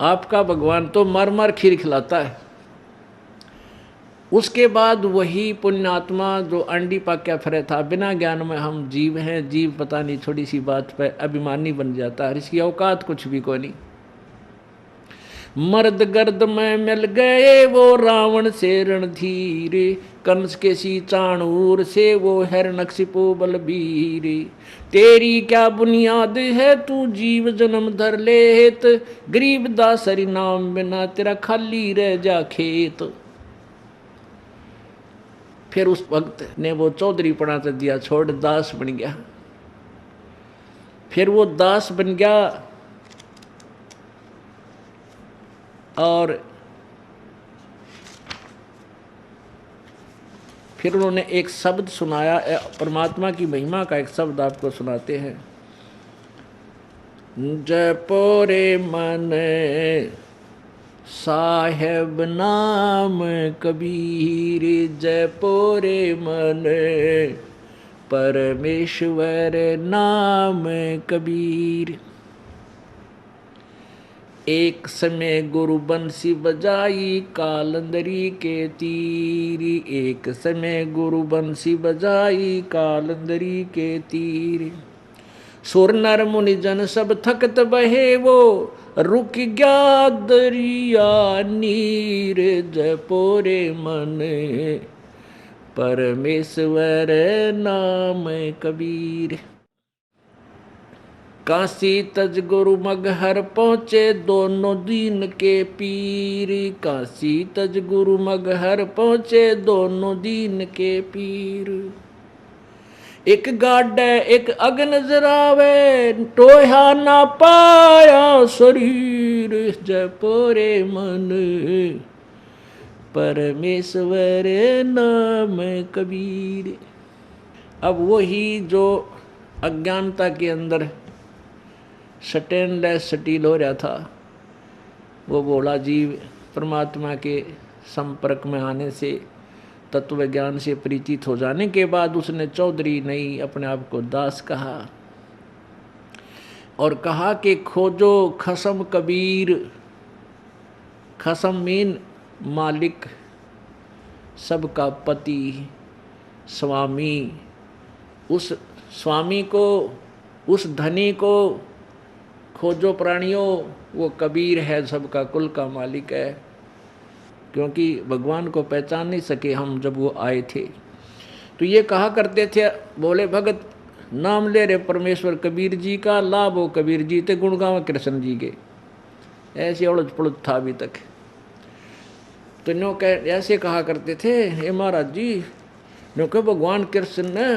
आपका भगवान तो मर मर खीर खिलाता है। उसके बाद वही पुण्यात्मा जो अंडी पाक्या फिरे था, बिना ज्ञान में हम जीव हैं, जीव पता नहीं थोड़ी सी बात पे अभिमानी बन जाता है, इसकी औकात कुछ भी कोई नहीं। मर्द गर्द में मिल गए वो रावण से रणधीर, कंस के सी चाणूर से वो हिरण्यकशिपु बलबीर। तेरी क्या बुनियाद है तू जीव जन्म धर लेत, गरीब दासरी नाम बिना तेरा खाली रह जा खेत। फिर उस भक्त ने वो चौधरी पना तो दिया छोड़, दास बन गया। फिर वो दास बन गया और फिर उन्होंने एक शब्द सुनाया, परमात्मा की महिमा का एक शब्द आपको सुनाते हैं। जपोरे मन साहेब नाम कबीर, जपोरे मन परमेश्वर नाम कबीर। एक समय गुरु बंसी बजाई कालंदरी के तीर, एक समय गुरु बंसी बजाई कालंदरी के तीर। सुर नर मुनि जन सब थकत बहे वो, रुक गया दरिया नीर, जपोरे मन परमेश्वर नाम कबीर। काशी तज गुरु मगहर पहुँचे दोनों दीन के पीर। काशी तज गुरु मगहर पहुँचे दोनों दीन के पीर। एक गाडे एक अग्न जरावे, टोया ना पाया शरीर। जय पोरे मन परमेश्वर नाम कबीर। अब वही जो अज्ञानता के अंदर स्टेनलेस स्टील हो रहा था, वो भोला जीव परमात्मा के संपर्क में आने से, तत्व ज्ञान से परिचित हो जाने के बाद उसने चौधरी नहीं अपने आप को दास कहा और कहा कि खोजो खसम कबीर। खसम मीन मालिक, सबका पति, स्वामी। उस स्वामी को, उस धनी को खोजो प्राणियों, वो कबीर है, सबका कुल का मालिक है। क्योंकि भगवान को पहचान नहीं सके हम जब वो आए थे। तो ये कहा करते थे, बोले भगत नाम ले रहे परमेश्वर कबीर जी का, लाभ हो कबीर जी ते गुणगांव कृष्ण जी के। ऐसे उलझ पुलझ था अभी तक। तो नो कह ऐसे कहा करते थे, हे महाराज जी, नो कह भगवान कृष्ण ने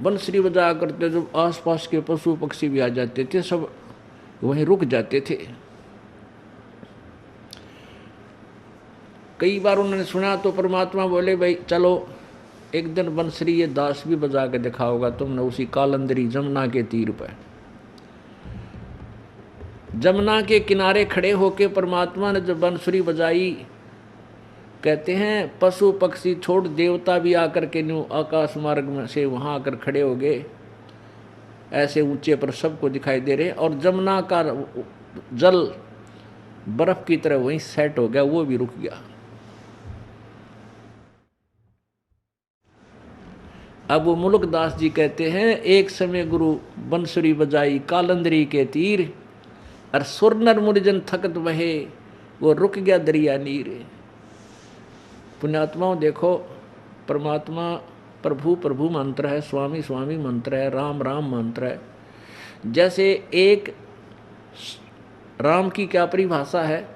बंसरी बजाया करते, जब आसपास के पशु पक्षी भी आ जाते थे सब वहीं रुक जाते थे। कई बार उन्होंने सुना तो परमात्मा बोले, भाई चलो एक दिन बंसरी ये दास भी बजा के दिखाओगा तुमने, उसी कालंदरी जमुना के तीर पर। जमुना के किनारे खड़े होके परमात्मा ने जब बंसुरी बजाई, कहते हैं पशु पक्षी छोड़ देवता भी आकर के न्यू आकाश मार्ग में से वहाँ आकर खड़े हो गए, ऐसे ऊंचे पर सबको दिखाई दे रहे। और जमुना का जल बर्फ की तरह वहीं सेट हो गया, वो भी रुक गया। अब वो मुल्कदास जी कहते हैं, एक समय गुरु बंसुरी बजाई कालंदरी के तीर, और सुर नर मुरजन थकत बहे, वो रुक गया दरिया नीर। पुण्यात्माओं देखो, परमात्मा प्रभु प्रभु मंत्र है, स्वामी स्वामी मंत्र है, राम राम मंत्र है। जैसे एक राम की क्या परिभाषा है,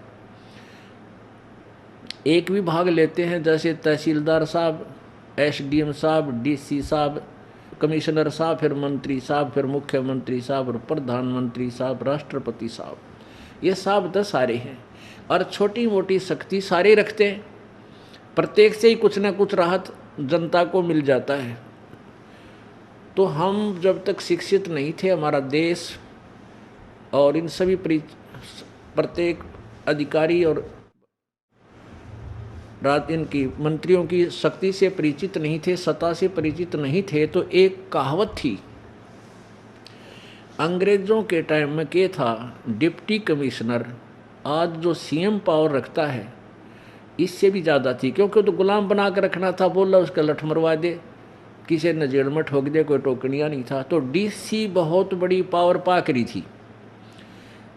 एक भी भाग लेते हैं, जैसे तहसीलदार साहब, एसडीएम साहब, डीसी साहब, कमिश्नर साहब, फिर मंत्री साहब, फिर मुख्यमंत्री साहब, और प्रधानमंत्री साहब, राष्ट्रपति साहब, ये साहब 10 सारे हैं। और छोटी मोटी शक्ति सारे रखते हैं, प्रत्येक से ही कुछ ना कुछ राहत जनता को मिल जाता है। तो हम जब तक शिक्षित नहीं थे, हमारा देश और इन सभी प्रत्येक अधिकारी और इनकी मंत्रियों की शक्ति से परिचित नहीं थे, सत्ता से परिचित नहीं थे, तो एक कहावत थी अंग्रेजों के टाइम में, क्या था, डिप्टी कमिश्नर आज जो सीएम पावर रखता है इससे भी ज़्यादा थी, क्योंकि तो गुलाम बना कर रखना था, बोला उसका लठ मरवा दे, किसी ने जेल में ठोक दे, कोई टोकनिया नहीं था। तो डीसी बहुत बड़ी पावर पा करी थी।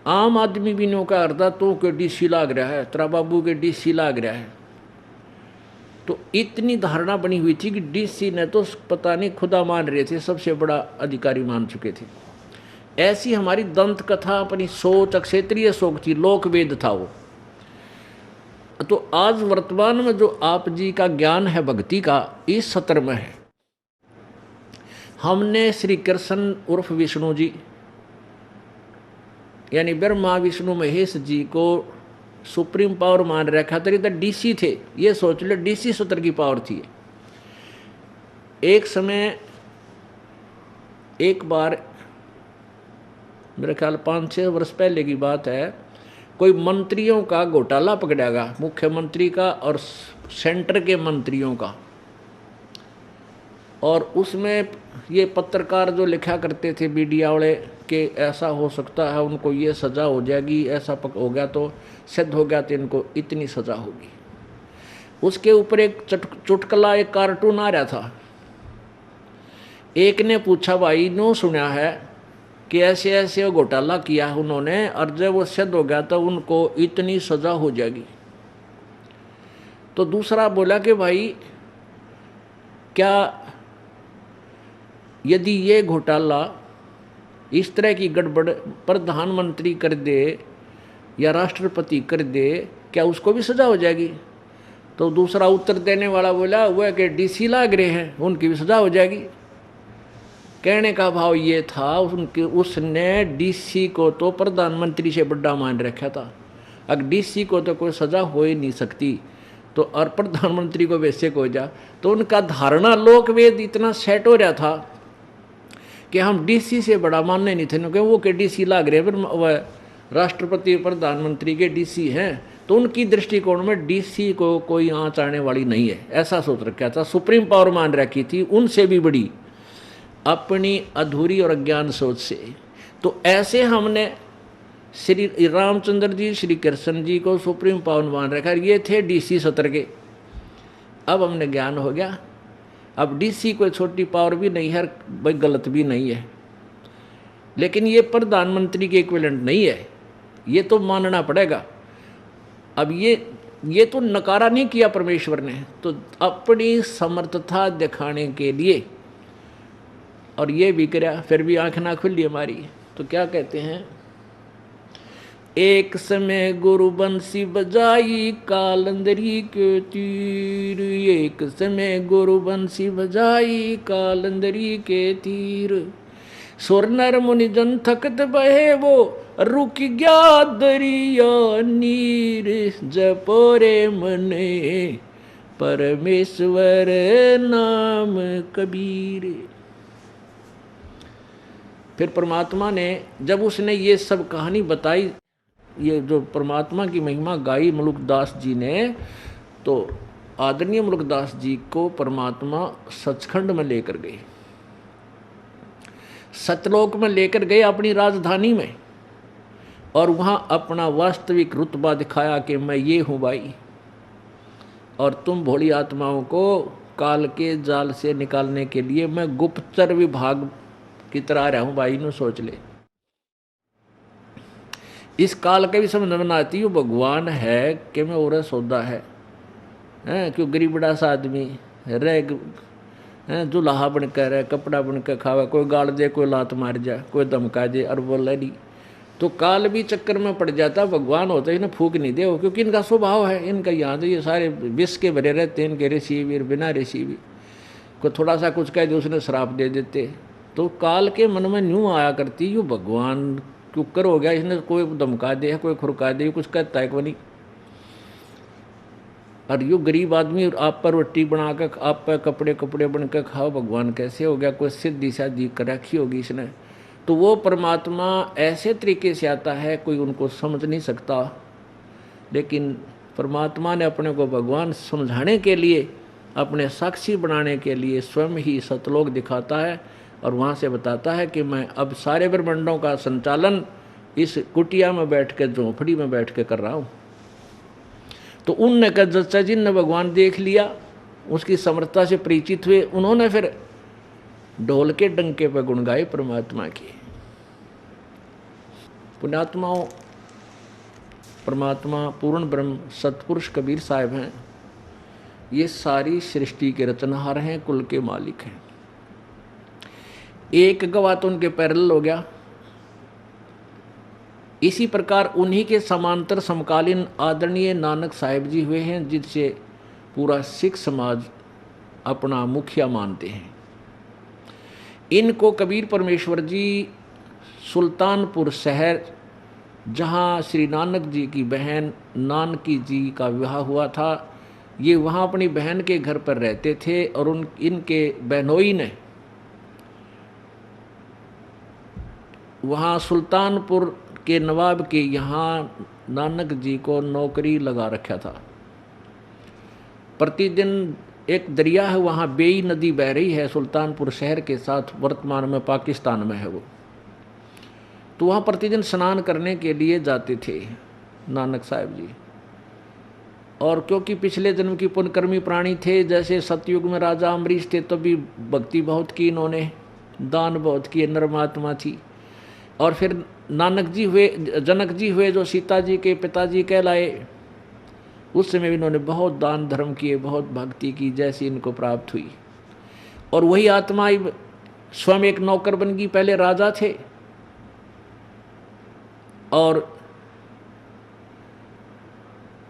आम आदमी भी नो का अर्दा तो के डीसी लाग रहा है, तेरा बाबू के डीसी लाग रहा है। तो इतनी धारणा बनी हुई थी कि डीसी ने तो पता नहीं खुदा मान रहे थे, सबसे बड़ा अधिकारी मान चुके थे। ऐसी हमारी दंत कथा, अपनी सोच, क्षेत्रीय सोच थी, लोकवेद था वो। तो आज वर्तमान में जो आप जी का ज्ञान है भक्ति का, इस सत्र में है। हमने श्री कृष्ण उर्फ विष्णु जी, यानी ब्रह्मा विष्णु महेश जी को सुप्रीम पावर मान रखा था। तो डीसी थे, ये सोच लो, डीसी सत्र की पावर थी। एक समय एक बार, मेरे ख्याल 5-6 वर्ष पहले की बात है, कोई मंत्रियों का घोटाला पकड़ेगा, मुख्यमंत्री का और सेंटर के मंत्रियों का। और उसमें ये पत्रकार जो लिखा करते थे मीडिया वाले कि ऐसा हो सकता है, उनको ये सज़ा हो जाएगी, ऐसा हो गया तो सिद्ध हो गया तो इनको इतनी सज़ा होगी। उसके ऊपर एक चुटकुला, एक कार्टून आ रहा था। एक ने पूछा, भाई नो सुना है कि ऐसे ऐसे घोटाला किया उन्होंने, और जब वो सिद्ध हो गया तो उनको इतनी सज़ा हो जाएगी। तो दूसरा बोला कि भाई क्या यदि ये घोटाला इस तरह की गड़बड़ प्रधानमंत्री कर दे या राष्ट्रपति कर दे, क्या उसको भी सजा हो जाएगी? तो दूसरा उत्तर देने वाला बोला वह कि डीसी लाग रहे हैं, उनकी भी सजा हो जाएगी। कहने का भाव ये था उनके, उसने डीसी को तो प्रधानमंत्री से बड़ा मान रखा था। अगर डीसी को तो कोई सजा हो ही नहीं सकती तो और प्रधानमंत्री को वैसे को जा, तो उनका धारणा लोकवेद इतना सेट हो रहा था कि हम डीसी से बड़ा मानने नहीं थे, क्योंकि वो के डीसी लाग रहे हैं, वह राष्ट्रपति प्रधानमंत्री के डीसी हैं, तो उनकी दृष्टिकोण में डीसी को कोई आँच आने वाली नहीं है, ऐसा सोच रखा था। सुप्रीम पावर मान रखी थी उनसे भी बड़ी, अपनी अधूरी और अज्ञान सोच से। तो ऐसे हमने श्री रामचंद्र जी, श्री कृष्ण जी को सुप्रीम पावर मान रखा, ये थे डीसी सत्र के। अब हमने ज्ञान हो गया, अब डीसी कोई छोटी पावर भी नहीं है, भाई गलत भी नहीं है, लेकिन ये प्रधानमंत्री के इक्विवेलेंट नहीं है, ये तो मानना पड़ेगा। अब ये तो नकारा नहीं किया परमेश्वर ने, तो अपनी समर्थता दिखाने के लिए, और ये भी कराया, फिर भी आंख ना खुली हमारी। तो क्या कहते हैं, एक समय गुरु बंसी बजाई कालंदरी के तीर, एक समय गुरु बंसी बजाई कालंदरी के तीर, सुर नर मुनि जन थकत बहे वो रुक गया दरिया नीर, जपोरे मने परमेश्वर नाम कबीर। फिर परमात्मा ने जब उसने ये सब कहानी बताई, ये जो परमात्मा की महिमा गाई मुल्कदास जी ने, तो आदरणीय मुल्कदास जी को परमात्मा सचखंड में लेकर गए, सतलोक में लेकर गए अपनी राजधानी में, और वहाँ अपना वास्तविक रुतबा दिखाया कि मैं ये हूँ भाई, और तुम भोली आत्माओं को काल के जाल से निकालने के लिए मैं गुप्तचर विभाग की तरह रहा हूँ भाई, इन्हों सोच ले। इस काल के भी समझ में आती है भगवान है कि मैं और सौदा है, क्यों गरीबड़ा सा आदमी रह जुलाहा बनकर रहे, कपड़ा बनकर खावा, कोई गाड़ दे, कोई लात मार जाए, कोई धमका दे, और बोले नहीं, तो काल भी चक्कर में पड़ जाता। भगवान होते इन्हें फूक नहीं दे, क्योंकि इनका स्वभाव है, इनका यहाँ ये सारे विष के भरे रहते हैं, इनके ऋषि भी बिना ऋषि भी, कोई थोड़ा सा कुछ कह दे उसने श्राप दे देते। तो काल के मन में यूँ आया करती, यूँ भगवान कुकर हो गया, इसने कोई धमका दे, कोई खुरका दे, कुछ कहता है को नहीं। और यो गरीब आदमी आप पर रोटी बनाकर, आप पर कपड़े बनकर खाओ, भगवान कैसे हो गया? कोई सिद्धि शादी कर रखी होगी इसने। तो वो परमात्मा ऐसे तरीके से आता है, कोई उनको समझ नहीं सकता, लेकिन परमात्मा ने अपने को भगवान समझाने के लिए, अपने साक्षी बनाने के लिए स्वयं ही सतलोक दिखाता है, और वहाँ से बताता है कि मैं अब सारे ब्रह्मांडों का संचालन इस कुटिया में बैठ के, झोंपड़ी में बैठ के कर रहा हूँ। तो उनने कहा जच्चा जिनने भगवान देख लिया, उसकी समर्थता से परिचित हुए, उन्होंने फिर ढोल के डंके पर गुण गाए परमात्मा की। पुण्यात्माओं, परमात्मा पूर्ण ब्रह्म सतपुरुष कबीर साहब हैं, ये सारी सृष्टि के रचनहार हैं, कुल के मालिक हैं। एक गवाह तो उनके पैरेलल हो गया। इसी प्रकार उन्हीं के समांतर समकालीन आदरणीय नानक साहिब जी हुए हैं, जिनसे पूरा सिख समाज अपना मुखिया मानते हैं। इनको कबीर परमेश्वर जी सुल्तानपुर शहर, जहाँ श्री नानक जी की बहन नानकी जी का विवाह हुआ था, ये वहाँ अपनी बहन के घर पर रहते थे, और इनके बहनोई ने वहाँ सुल्तानपुर के नवाब के यहाँ नानक जी को नौकरी लगा रखा था। प्रतिदिन एक दरिया है वहाँ, बेई नदी बह रही है सुल्तानपुर शहर के साथ, वर्तमान में पाकिस्तान में है वो। तो वहाँ प्रतिदिन स्नान करने के लिए जाते थे नानक साहब जी। और क्योंकि पिछले जन्म की पुण्यकर्मी प्राणी थे, जैसे सतयुग में राजा अम्बरीश थे, तो भी भक्ति बहुत की इन्होंने, दान बहुत किए, नर्मात्मा थी। और फिर नानक जी हुए, जनक जी हुए, जो सीता जी के पिताजी कहलाए, उस समय भी इन्होंने बहुत दान धर्म किए, बहुत भक्ति की, जैसी इनको प्राप्त हुई। और वही आत्मा स्वयं एक नौकर बन गई। पहले राजा थे, और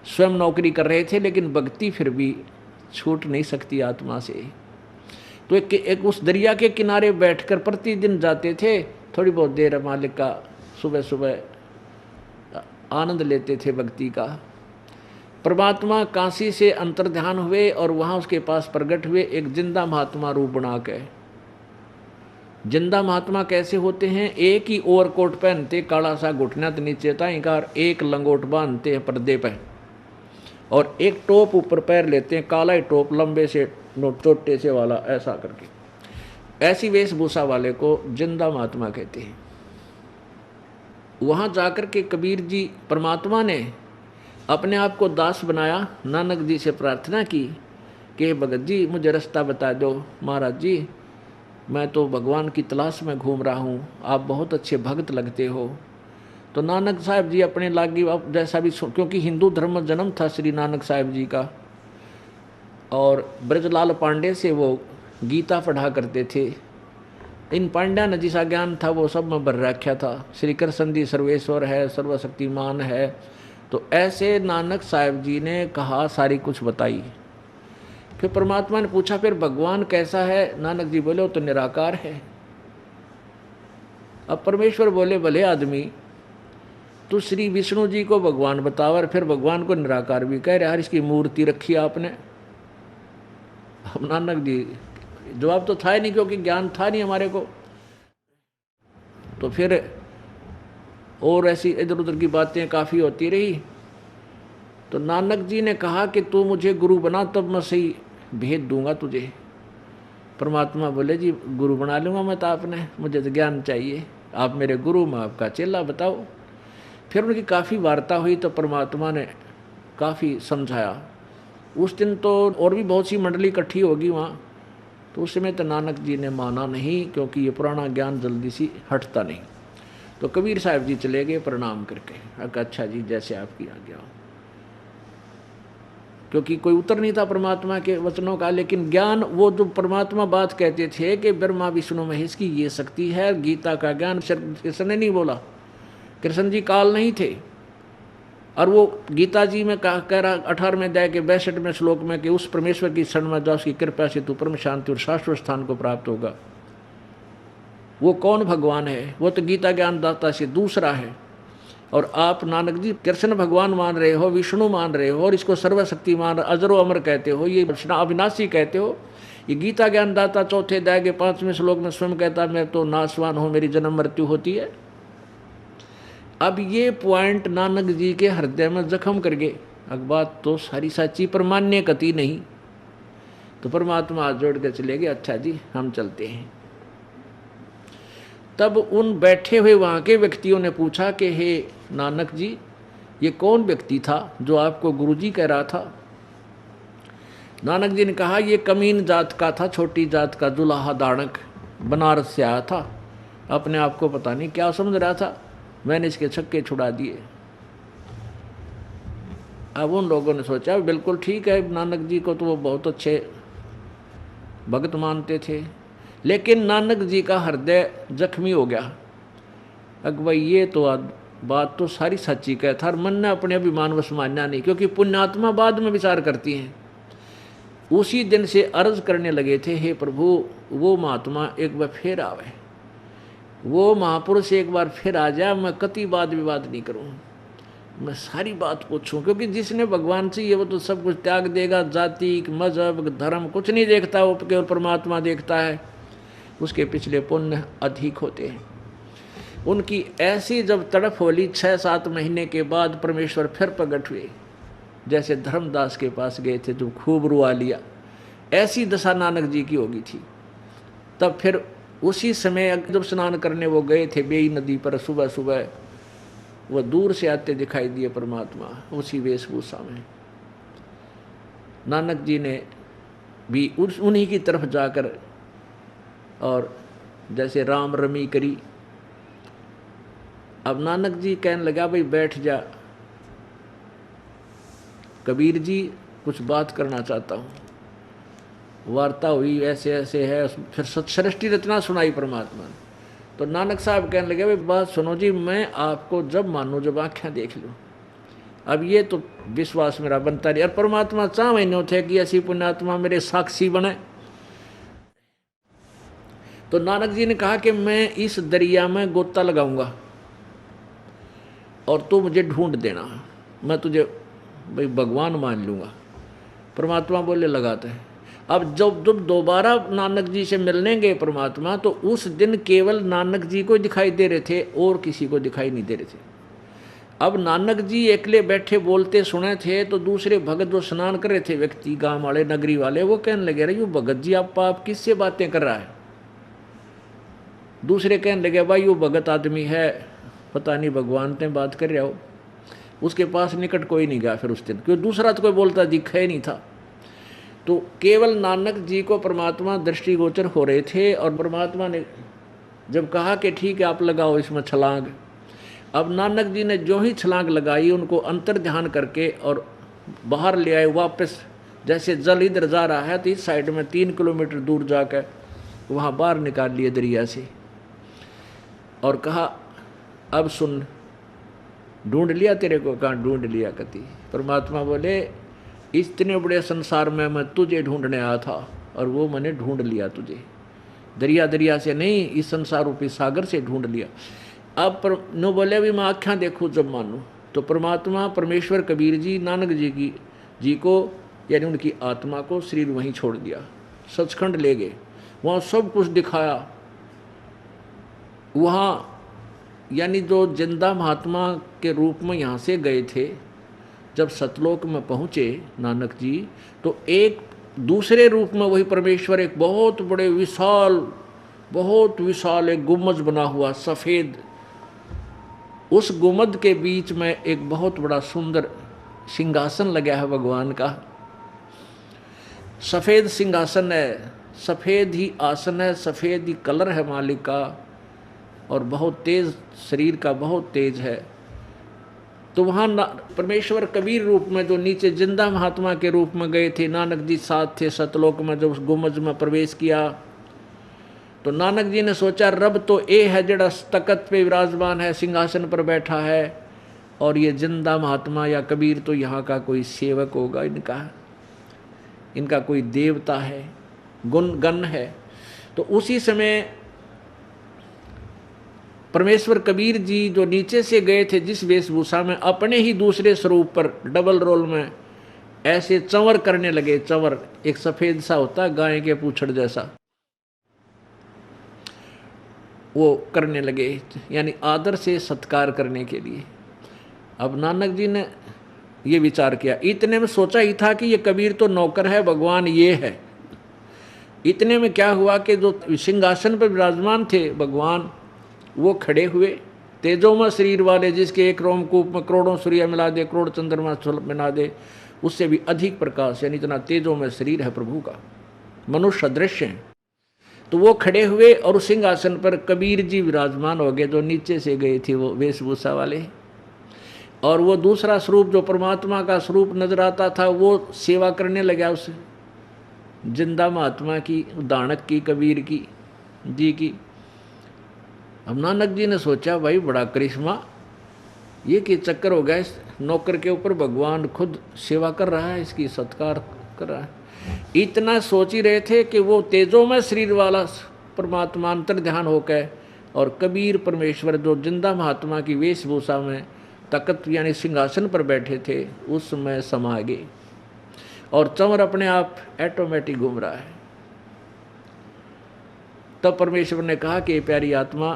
स्वयं नौकरी कर रहे थे, लेकिन भक्ति फिर भी छूट नहीं सकती आत्मा से। तो एक उस दरिया के किनारे बैठकर प्रतिदिन जाते थे, थोड़ी बहुत देर मालिक का सुबह सुबह आनंद लेते थे भक्ति का। परमात्मा काशी से अंतर्ध्यान हुए और वहाँ उसके पास प्रकट हुए एक जिंदा महात्मा रूप बना के। जिंदा महात्मा कैसे होते हैं? एक ही ओवरकोट पहनते, काला सा घुटना तो नीचे ताईकार, एक लंगोट बांधते हैं पर्दे पर और एक टोप ऊपर पैर लेते हैं, काला ही टोप लंबे से चोटे से वाला, ऐसा करके। ऐसी वेशभूषा वाले को जिंदा महात्मा कहते हैं। वहाँ जाकर के कबीर जी, परमात्मा ने अपने आप को दास बनाया, नानक जी से प्रार्थना की कि भगत जी मुझे रास्ता बता दो। महाराज जी मैं तो भगवान की तलाश में घूम रहा हूँ, आप बहुत अच्छे भक्त लगते हो। तो नानक साहब जी अपने लागी जैसा भी, क्योंकि हिंदू धर्म में जन्म था श्री नानक साहब जी का, और ब्रजलाल पांडे से वो गीता पढ़ा करते थे। इन पांड्या ने जिसा ज्ञान था वो सब में भर रखा था। श्री कृष्ण जी सर्वेश्वर है, सर्वशक्तिमान है। तो ऐसे नानक साहब जी ने कहा, सारी कुछ बताई। फिर परमात्मा ने पूछा फिर भगवान कैसा है? नानक जी बोले वो तो निराकार है। अब परमेश्वर बोले भले आदमी, तो श्री विष्णु जी को भगवान बताओ और फिर भगवान को निराकार भी कह रहे, यार इसकी मूर्ति रखी आपने। अब नानक जी जवाब तो था ही नहीं, क्योंकि ज्ञान था नहीं हमारे को। तो फिर और ऐसी इधर उधर की बातें काफ़ी होती रही। तो नानक जी ने कहा कि तू मुझे गुरु बना, तब मैं सही भेद दूंगा तुझे। परमात्मा बोले जी गुरु बना लूँगा मैं तो आपने, मुझे तो ज्ञान चाहिए, आप मेरे गुरु, मैं आपका चेला, बताओ। फिर उनकी काफ़ी वार्ता हुई तो परमात्मा ने काफ़ी समझाया। उस दिन तो और भी बहुत सी मंडली इकट्ठी होगी वहाँ, तो उस समय तो नानक जी ने माना नहीं, क्योंकि ये पुराना ज्ञान जल्दी सी हटता नहीं। तो कबीर साहब जी चले गए प्रणाम करके, अच्छा जी जैसे आपकी आज्ञा हो। क्योंकि कोई उत्तर नहीं था परमात्मा के वचनों का, लेकिन ज्ञान वो जो परमात्मा बात कहते थे कि ब्रह्मा विष्णु महेश की ये शक्ति है, गीता का ज्ञान कृष्ण ने नहीं बोला, कृष्ण जी काल नहीं थे। और वो गीता जी में कह रहा 18वें अध्याय के 62वें श्लोक में कि उस परमेश्वर की शरण में जाओ, उसकी कृपा से तू परम शांति और शाश्वत स्थान को प्राप्त होगा। वो कौन भगवान है? वो तो गीता ज्ञान दाता से दूसरा है। और आप नानक जी कृष्ण भगवान मान रहे हो, विष्णु मान रहे हो, और इसको सर्वशक्तिमान अजरो अमर कहते हो, ये अविनाशी कहते हो। ये गीता ज्ञान दाता 4 अध्याय के 5वें श्लोक में स्वयं कहता मैं तो नाशवान हूँ, मेरी जन्म मृत्यु होती है। अब ये पॉइंट नानक जी के हृदय में जख्म कर गए। अब बात तो सारी सच्ची पर मान्य कति नहीं। तो परमात्मा हाथ जोड़ के चले गए, अच्छा जी हम चलते हैं। तब उन बैठे हुए वहाँ के व्यक्तियों ने पूछा कि हे नानक जी ये कौन व्यक्ति था जो आपको गुरुजी कह रहा था? नानक जी ने कहा ये कमीन जात का था, छोटी जात का जुलाहा दानक, बनारस से आया था, अपने आप को पता नहीं क्या समझ रहा था, मैंने इसके छक्के छुड़ा दिए। अब उन लोगों ने सोचा बिल्कुल ठीक है, नानक जी को तो वो बहुत अच्छे भक्त मानते थे, लेकिन नानक जी का हृदय जख्मी हो गया। भाई ये तो बात तो सारी सच्ची कहता, और मन ने अपने अभिमान वश मानना नहीं, क्योंकि पुण्यात्मा बाद में विचार करती हैं। उसी दिन से अर्ज करने लगे थे, हे प्रभु वो महात्मा एक बार फिर आवे, वो महापुरुष एक बार फिर आ जाए, मैं कति वाद विवाद नहीं करूँ, मैं सारी बात पूछूं। क्योंकि जिसने भगवान से ये वो तो सब कुछ त्याग देगा, जाति मजहब धर्म कुछ नहीं देखता, वो केवल परमात्मा देखता है, उसके पिछले पुण्य अधिक होते हैं। उनकी ऐसी जब तड़प होली 6-7 महीने के बाद परमेश्वर फिर प्रकट हुए, जैसे धर्मदास के पास गए थे जो खूब रुआ लिया, ऐसी दशा नानक जी की होगी थी। तब फिर उसी समय जब स्नान करने वो गए थे बेई नदी पर, सुबह सुबह वो दूर से आते दिखाई दिए परमात्मा उसी वेशभूषा में। नानक जी ने भी उन्हीं की तरफ जाकर और जैसे राम रमी करी। अब नानक जी कहने लगा भाई बैठ जा, कबीर जी कुछ बात करना चाहता हूँ। वार्ता हुई, ऐसे ऐसे है, फिर सृष्टि रचना सुनाई परमात्मा ने। तो नानक साहब कहने लगे, भाई बात सुनो जी, मैं आपको जब मानूं जब आँखें देख लूँ। अब ये तो विश्वास मेरा बनता नहीं, और परमात्मा चाह महीनों थे कि ऐसी पुण्यात्मा मेरे साक्षी बने। तो नानक जी ने कहा कि मैं इस दरिया में गोता लगाऊंगा और तू मुझे ढूंढ देना, मैं तुझे भाई भगवान मान लूँगा। परमात्मा बोले लगाते हैं। अब जब दोबारा नानक जी से मिलने गए परमात्मा, तो उस दिन केवल नानक जी को दिखाई दे रहे थे और किसी को दिखाई नहीं दे रहे थे। अब नानक जी अकेले बैठे बोलते सुने थे, तो दूसरे भगत जो स्नान कर रहे थे व्यक्ति, गांव वाले नगरी वाले, वो कहने लगे, अरे यो भगत जी आप किससे बातें कर रहा है। दूसरे कहने लगे, भाई यो भगत आदमी है, पता नहीं भगवान से बात कर रहा हो। उसके पास निकट कोई नहीं गया फिर उस दिन, क्योंकि दूसरा तो कोई बोलता दिखा ही नहीं था। तो केवल नानक जी को परमात्मा दृष्टिगोचर हो रहे थे, और परमात्मा ने जब कहा कि ठीक है आप लगाओ इसमें छलांग, अब नानक जी ने जो ही छलांग लगाई, उनको अंतर ध्यान करके और बाहर ले आए वापस। जैसे जल इधर जा रहा है तो इस साइड में 3 किलोमीटर दूर जाकर वहाँ बाहर निकाल लिए दरिया से, और कहा अब सुन, ढूंढ लिया तेरे को। कहाँ ढूंढ लिया कति। परमात्मा बोले, इतने बड़े संसार में मैं तुझे ढूंढने आया था, और वो मैंने ढूंढ लिया तुझे। दरिया से नहीं, इस संसार रूपी सागर से ढूंढ लिया। अब नो बोले भी मैं आँखें देखूँ जब मानूँ। तो परमात्मा परमेश्वर कबीर जी नानक जी को यानी उनकी आत्मा को शरीर वहीं छोड़ दिया, सचखंड ले गए, वहाँ सब कुछ दिखाया। वहाँ यानी जो जिंदा महात्मा के रूप में यहाँ से गए थे, जब सतलोक में पहुँचे नानक जी, तो एक दूसरे रूप में वही परमेश्वर एक बहुत बड़े बहुत विशाल एक गुम्बद बना हुआ सफ़ेद, उस गुम्बद के बीच में एक बहुत बड़ा सुंदर सिंहासन लगा है भगवान का। सफ़ेद सिंहासन है, सफ़ेद ही आसन है, सफ़ेद ही कलर है मालिक का, और बहुत तेज शरीर का, बहुत तेज है। तो वहाँ परमेश्वर कबीर रूप में जो नीचे जिंदा महात्मा के रूप में गए थे, नानक जी साथ थे सतलोक में। जब उस गुम्बद में प्रवेश किया तो नानक जी ने सोचा, रब तो ए है जड़ा तकत पे विराजमान है, सिंहासन पर बैठा है, और ये जिंदा महात्मा या कबीर तो यहाँ का कोई सेवक होगा, इनका कोई देवता है, गण है। तो उसी समय परमेश्वर कबीर जी जो नीचे से गए थे जिस वेशभूषा में, अपने ही दूसरे स्वरूप पर डबल रोल में ऐसे चंवर करने लगे। चंवर एक सफ़ेद सा होता है गाय के पूंछड़ जैसा, वो करने लगे, यानी आदर से सत्कार करने के लिए। अब नानक जी ने ये विचार किया, इतने में सोचा ही था कि ये कबीर तो नौकर है, भगवान ये है। इतने में क्या हुआ कि जो सिंहासन पर विराजमान थे भगवान, वो खड़े हुए, तेजोमय शरीर वाले, जिसके एक रोमकूप में करोड़ों सूर्य मिला दे, करोड़ चंद्रमा मिला दे, उससे भी अधिक प्रकाश, यानी इतना तेजोमय शरीर है प्रभु का, मनुष्य दृश्य है। तो वो खड़े हुए और उस सिंहासन पर कबीर जी विराजमान हो गए, जो नीचे से गए थे वो वेशभूषा वाले। और वो दूसरा स्वरूप जो परमात्मा का स्वरूप नजर आता था, वो सेवा करने लगा उस जिंदा महात्मा की, दानक की, कबीर की जी की। अब नानक जी ने सोचा, भाई बड़ा करिश्मा, ये कि चक्कर हो गया, इस नौकर के ऊपर भगवान खुद सेवा कर रहा है, इसकी सत्कार कर रहा है। इतना सोच ही रहे थे कि वो तेजोमय शरीर वाला परमात्मा अंतर ध्यान होकर, और कबीर परमेश्वर जो जिंदा महात्मा की वेशभूषा में तकत यानी सिंहासन पर बैठे थे, उस समय समा गए, और चंवर अपने आप ऑटोमेटिक घूम रहा है। तब परमेश्वर ने कहा कि प्यारी आत्मा,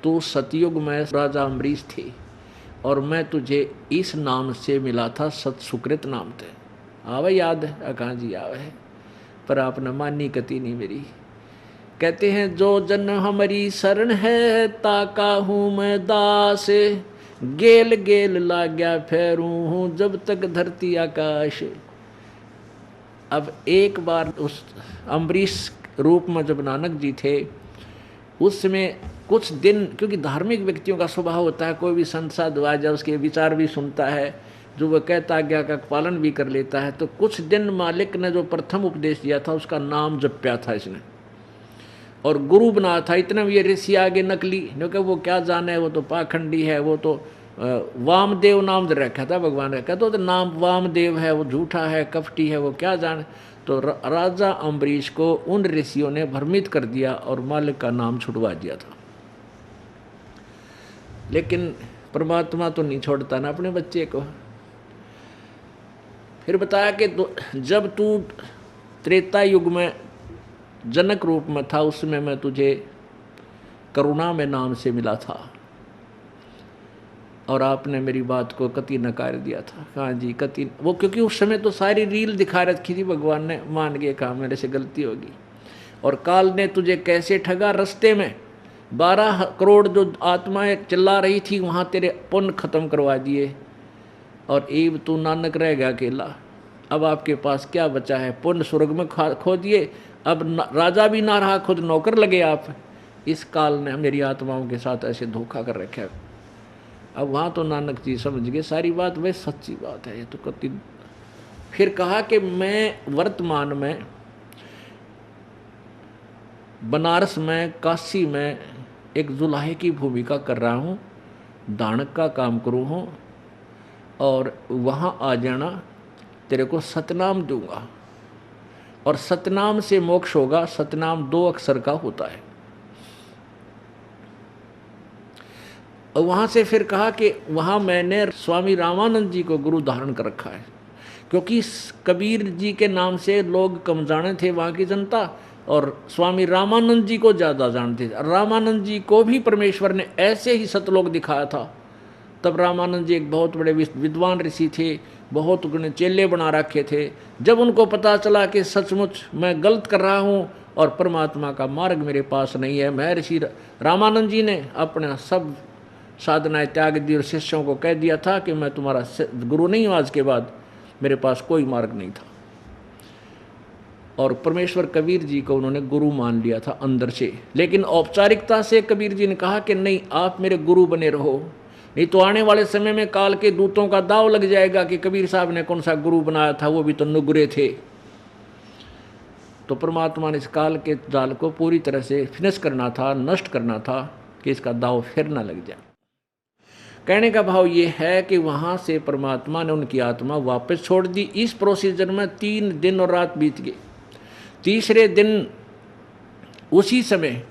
तू सतयुग में राजा अम्बरीश थी, और मैं तुझे इस नाम से मिला था, सत सुकृत नाम थे। आवे याद है? अकां जी आवे है, पर आपने मानी कती नहीं मेरी। कहते हैं, जो जन हमारी शरण है, ताका हूँ मैं दास, गेल गेल लाग्या फेरूं हूँ जब तक धरती आकाश। अब एक बार उस अम्बरीश रूप में जब नानक जी थे, उस समय कुछ दिन, क्योंकि धार्मिक व्यक्तियों का स्वभाव होता है, कोई भी संत साधु आ जाए उसके विचार भी सुनता है, जो वह कहता आज्ञा का पालन भी कर लेता है। तो कुछ दिन मालिक ने जो प्रथम उपदेश दिया था उसका नाम जप्या था इसने, और गुरु बना था। इतना भी ये ऋषि आगे नकली, क्योंकि वो क्या जाने, वो तो पाखंडी है, वो तो वामदेव नाम रखा था भगवान ने, कहते तो नाम वामदेव है, वो झूठा है, कपटी है, वो क्या जाने। तो राजा अम्बरीश को उन ऋषियों ने भ्रमित कर दिया और मालिक का नाम छुड़वा दिया था। लेकिन परमात्मा तो नहीं छोड़ता ना अपने बच्चे को। फिर बताया कि जब तू त्रेता युग में जनक रूप में था, उसमें मैं तुझे करुणा में नाम से मिला था और आपने मेरी बात को कति नकार दिया था। हाँ जी, कति वो, क्योंकि उस समय तो सारी रील दिखा रखी थी, भगवान ने मान गए, कहा मेरे से गलती होगी। और काल ने तुझे कैसे ठगा, रास्ते में 12 करोड़ जो आत्माएं चिल्ला रही थी, वहाँ तेरे पुण्य खत्म करवा दिए और एब तू नानक रह गया अकेला। अब आपके पास क्या बचा है, पुण्य स्वर्ग में खो दिए, अब राजा भी ना रहा, खुद नौकर लगे आप। इस काल ने मेरी आत्माओं के साथ ऐसे धोखा कर रखा है। अब वहाँ तो नानक जी समझ गए सारी बात, वह सच्ची बात है ये तो कति। फिर कहा कि मैं वर्तमान में बनारस में, काशी में एक जुलाहे की भूमिका कर रहा हूँ, दानक का काम करूँ हूँ, और वहाँ आ जाना, तेरे को सतनाम दूंगा और सतनाम से मोक्ष होगा। सतनाम 2 अक्षर का होता है। और वहाँ से फिर कहा कि वहाँ मैंने स्वामी रामानंद जी को गुरु धारण कर रखा है, क्योंकि कबीर जी के नाम से लोग कम जाने थे वहाँ की जनता, और स्वामी रामानंद जी को ज़्यादा जानते थे। रामानंद जी को भी परमेश्वर ने ऐसे ही सतलोक दिखाया था। तब रामानंद जी एक बहुत बड़े विद्वान ऋषि थे, बहुत गुण चेले बना रखे थे। जब उनको पता चला कि सचमुच मैं गलत कर रहा हूँ और परमात्मा का मार्ग मेरे पास नहीं है, मैं ऋषि रामानंद जी ने अपना सब साधनाएं त्याग दी और शिष्यों को कह दिया था कि मैं तुम्हारा गुरु नहीं हूँ, आज के बाद मेरे पास कोई मार्ग नहीं था। और परमेश्वर कबीर जी को उन्होंने गुरु मान लिया था अंदर से। लेकिन औपचारिकता से कबीर जी ने कहा कि नहीं, आप मेरे गुरु बने रहो, नहीं तो आने वाले समय में काल के दूतों का दाव लग जाएगा कि कबीर साहब ने कौन सा गुरु बनाया था, वो भी तो नुगरे थे। तो परमात्मा ने इस काल के जाल को पूरी तरह से फिनिश करना था, नष्ट करना था, कि इसका दाव फिर ना लग जाए। कहने का भाव ये है कि वहाँ से परमात्मा ने उनकी आत्मा वापस छोड़ दी। इस प्रोसीजर में 3 दिन और रात बीत गए। तीसरे दिन उसी समय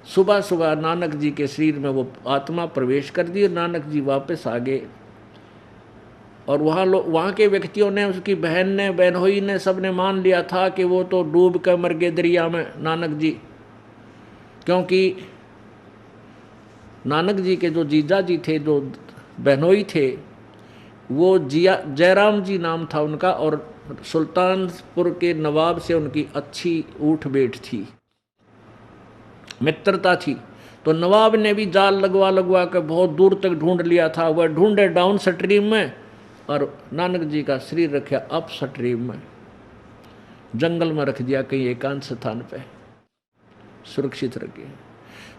सुबह सुबह नानक जी के शरीर में वो आत्मा प्रवेश कर दी और नानक जी वापस आ गए। और वहाँ के व्यक्तियों ने, उसकी बहन ने, बहनोई ने, सब ने मान लिया था कि वो तो डूब कर मर गए दरिया में नानक जी। क्योंकि नानक जी के जो जीजा जी थे, जो बहनोई थे, वो जयराम जी नाम था उनका, और सुल्तानपुर के नवाब से उनकी अच्छी उठ बैठ थी, मित्रता थी। तो नवाब ने भी जाल लगवा कर बहुत दूर तक ढूंढ लिया था। वह ढूंढे डाउन स्ट्रीम में और नानक जी का शरीर रखा अप स्ट्रीम में, जंगल में रख दिया कहीं एकांत स्थान पे, सुरक्षित रखे।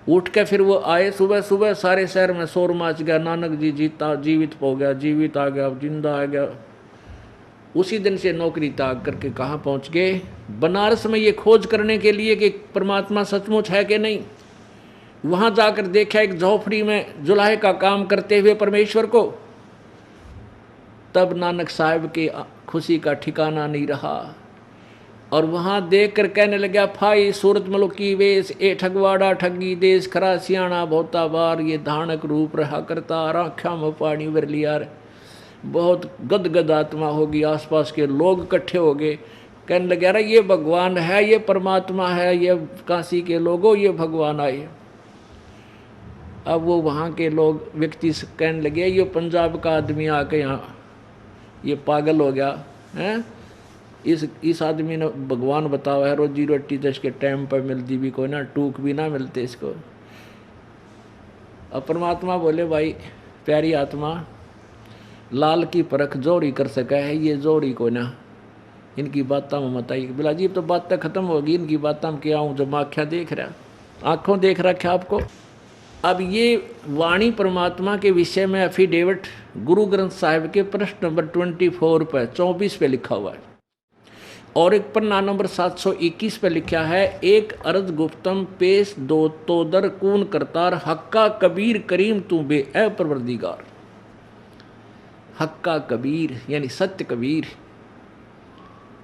उठ के फिर वो आए सुबह सुबह, सारे शहर में शोर मच गया, नानक जी जीवित हो गया, जीवित आ गया, जिंदा आ गया। उसी दिन से नौकरी त्याग करके कहाँ पहुँच गए? बनारस में ये खोज करने के लिए कि परमात्मा सचमुच है कि नहीं। वहाँ जाकर देखा एक झोपड़ी में जुलाहे का काम करते हुए परमेश्वर को। तब नानक साहब के खुशी का ठिकाना नहीं रहा और वहाँ देख कर कहने लगा, फाई सूरत मलुकी वेश, ए ठगवाड़ा ठगी देश, खरा सियाणा बहुता बार, ये धानक रूप रहा करता, आँखा में पानी भर लिया। बहुत गदगद आत्मा होगी। आसपास के लोग इकट्ठे हो गए, कहने लगे, अरे ये भगवान है, ये परमात्मा है, ये काशी के लोगों, ये भगवान आए। अब वो वहाँ के लोग व्यक्ति कहने लगे, ये पंजाब का आदमी आके यहाँ ये पागल हो गया है, इस आदमी ने भगवान बतावा है, रोजी रोटी तो इसके टाइम पर मिलती भी कोई ना, टूक भी ना मिलते इसको। अब परमात्मा बोले, भाई प्यारी आत्मा, लाल की परख जोड़ी कर सका है, ये जोड़ी को ना, इनकी बातों में मत आई। बिला जी तो बातें खत्म होगी, इनकी बातों में क्या हूँ, जब आँखें देख रहा, आँखों देख रखा आपको। अब ये वाणी परमात्मा के विषय में एफिडेविट गुरु ग्रंथ साहिब के प्रश्न नंबर 24 पर 24 पे लिखा हुआ है। और एक पन्ना नंबर 721 पे लिखा है, एक अर्ज गुफ्तम पेश दो तो दर कून करतार, हक्का कबीर करीम तू बे ए परवरदिगार। हक्का कबीर यानी सत्य कबीर,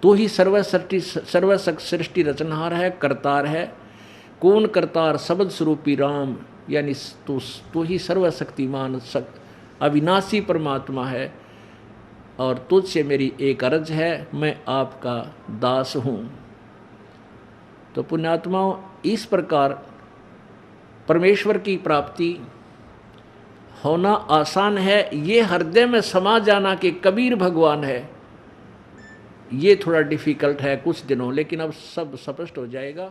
तू ही सर्वसृष्टि रचनहार है, करतार है। कौन करतार शब्द स्वरूपी राम, यानी तू ही सर्वशक्तिमान अविनाशी परमात्मा है। और तुझसे मेरी एक अर्ज है, मैं आपका दास हूँ। तो पुण्यात्माओं, इस प्रकार परमेश्वर की प्राप्ति होना आसान है। ये हृदय में समा जाना कि कबीर भगवान है, ये थोड़ा डिफिकल्ट है कुछ दिनों, लेकिन अब सब स्पष्ट हो जाएगा।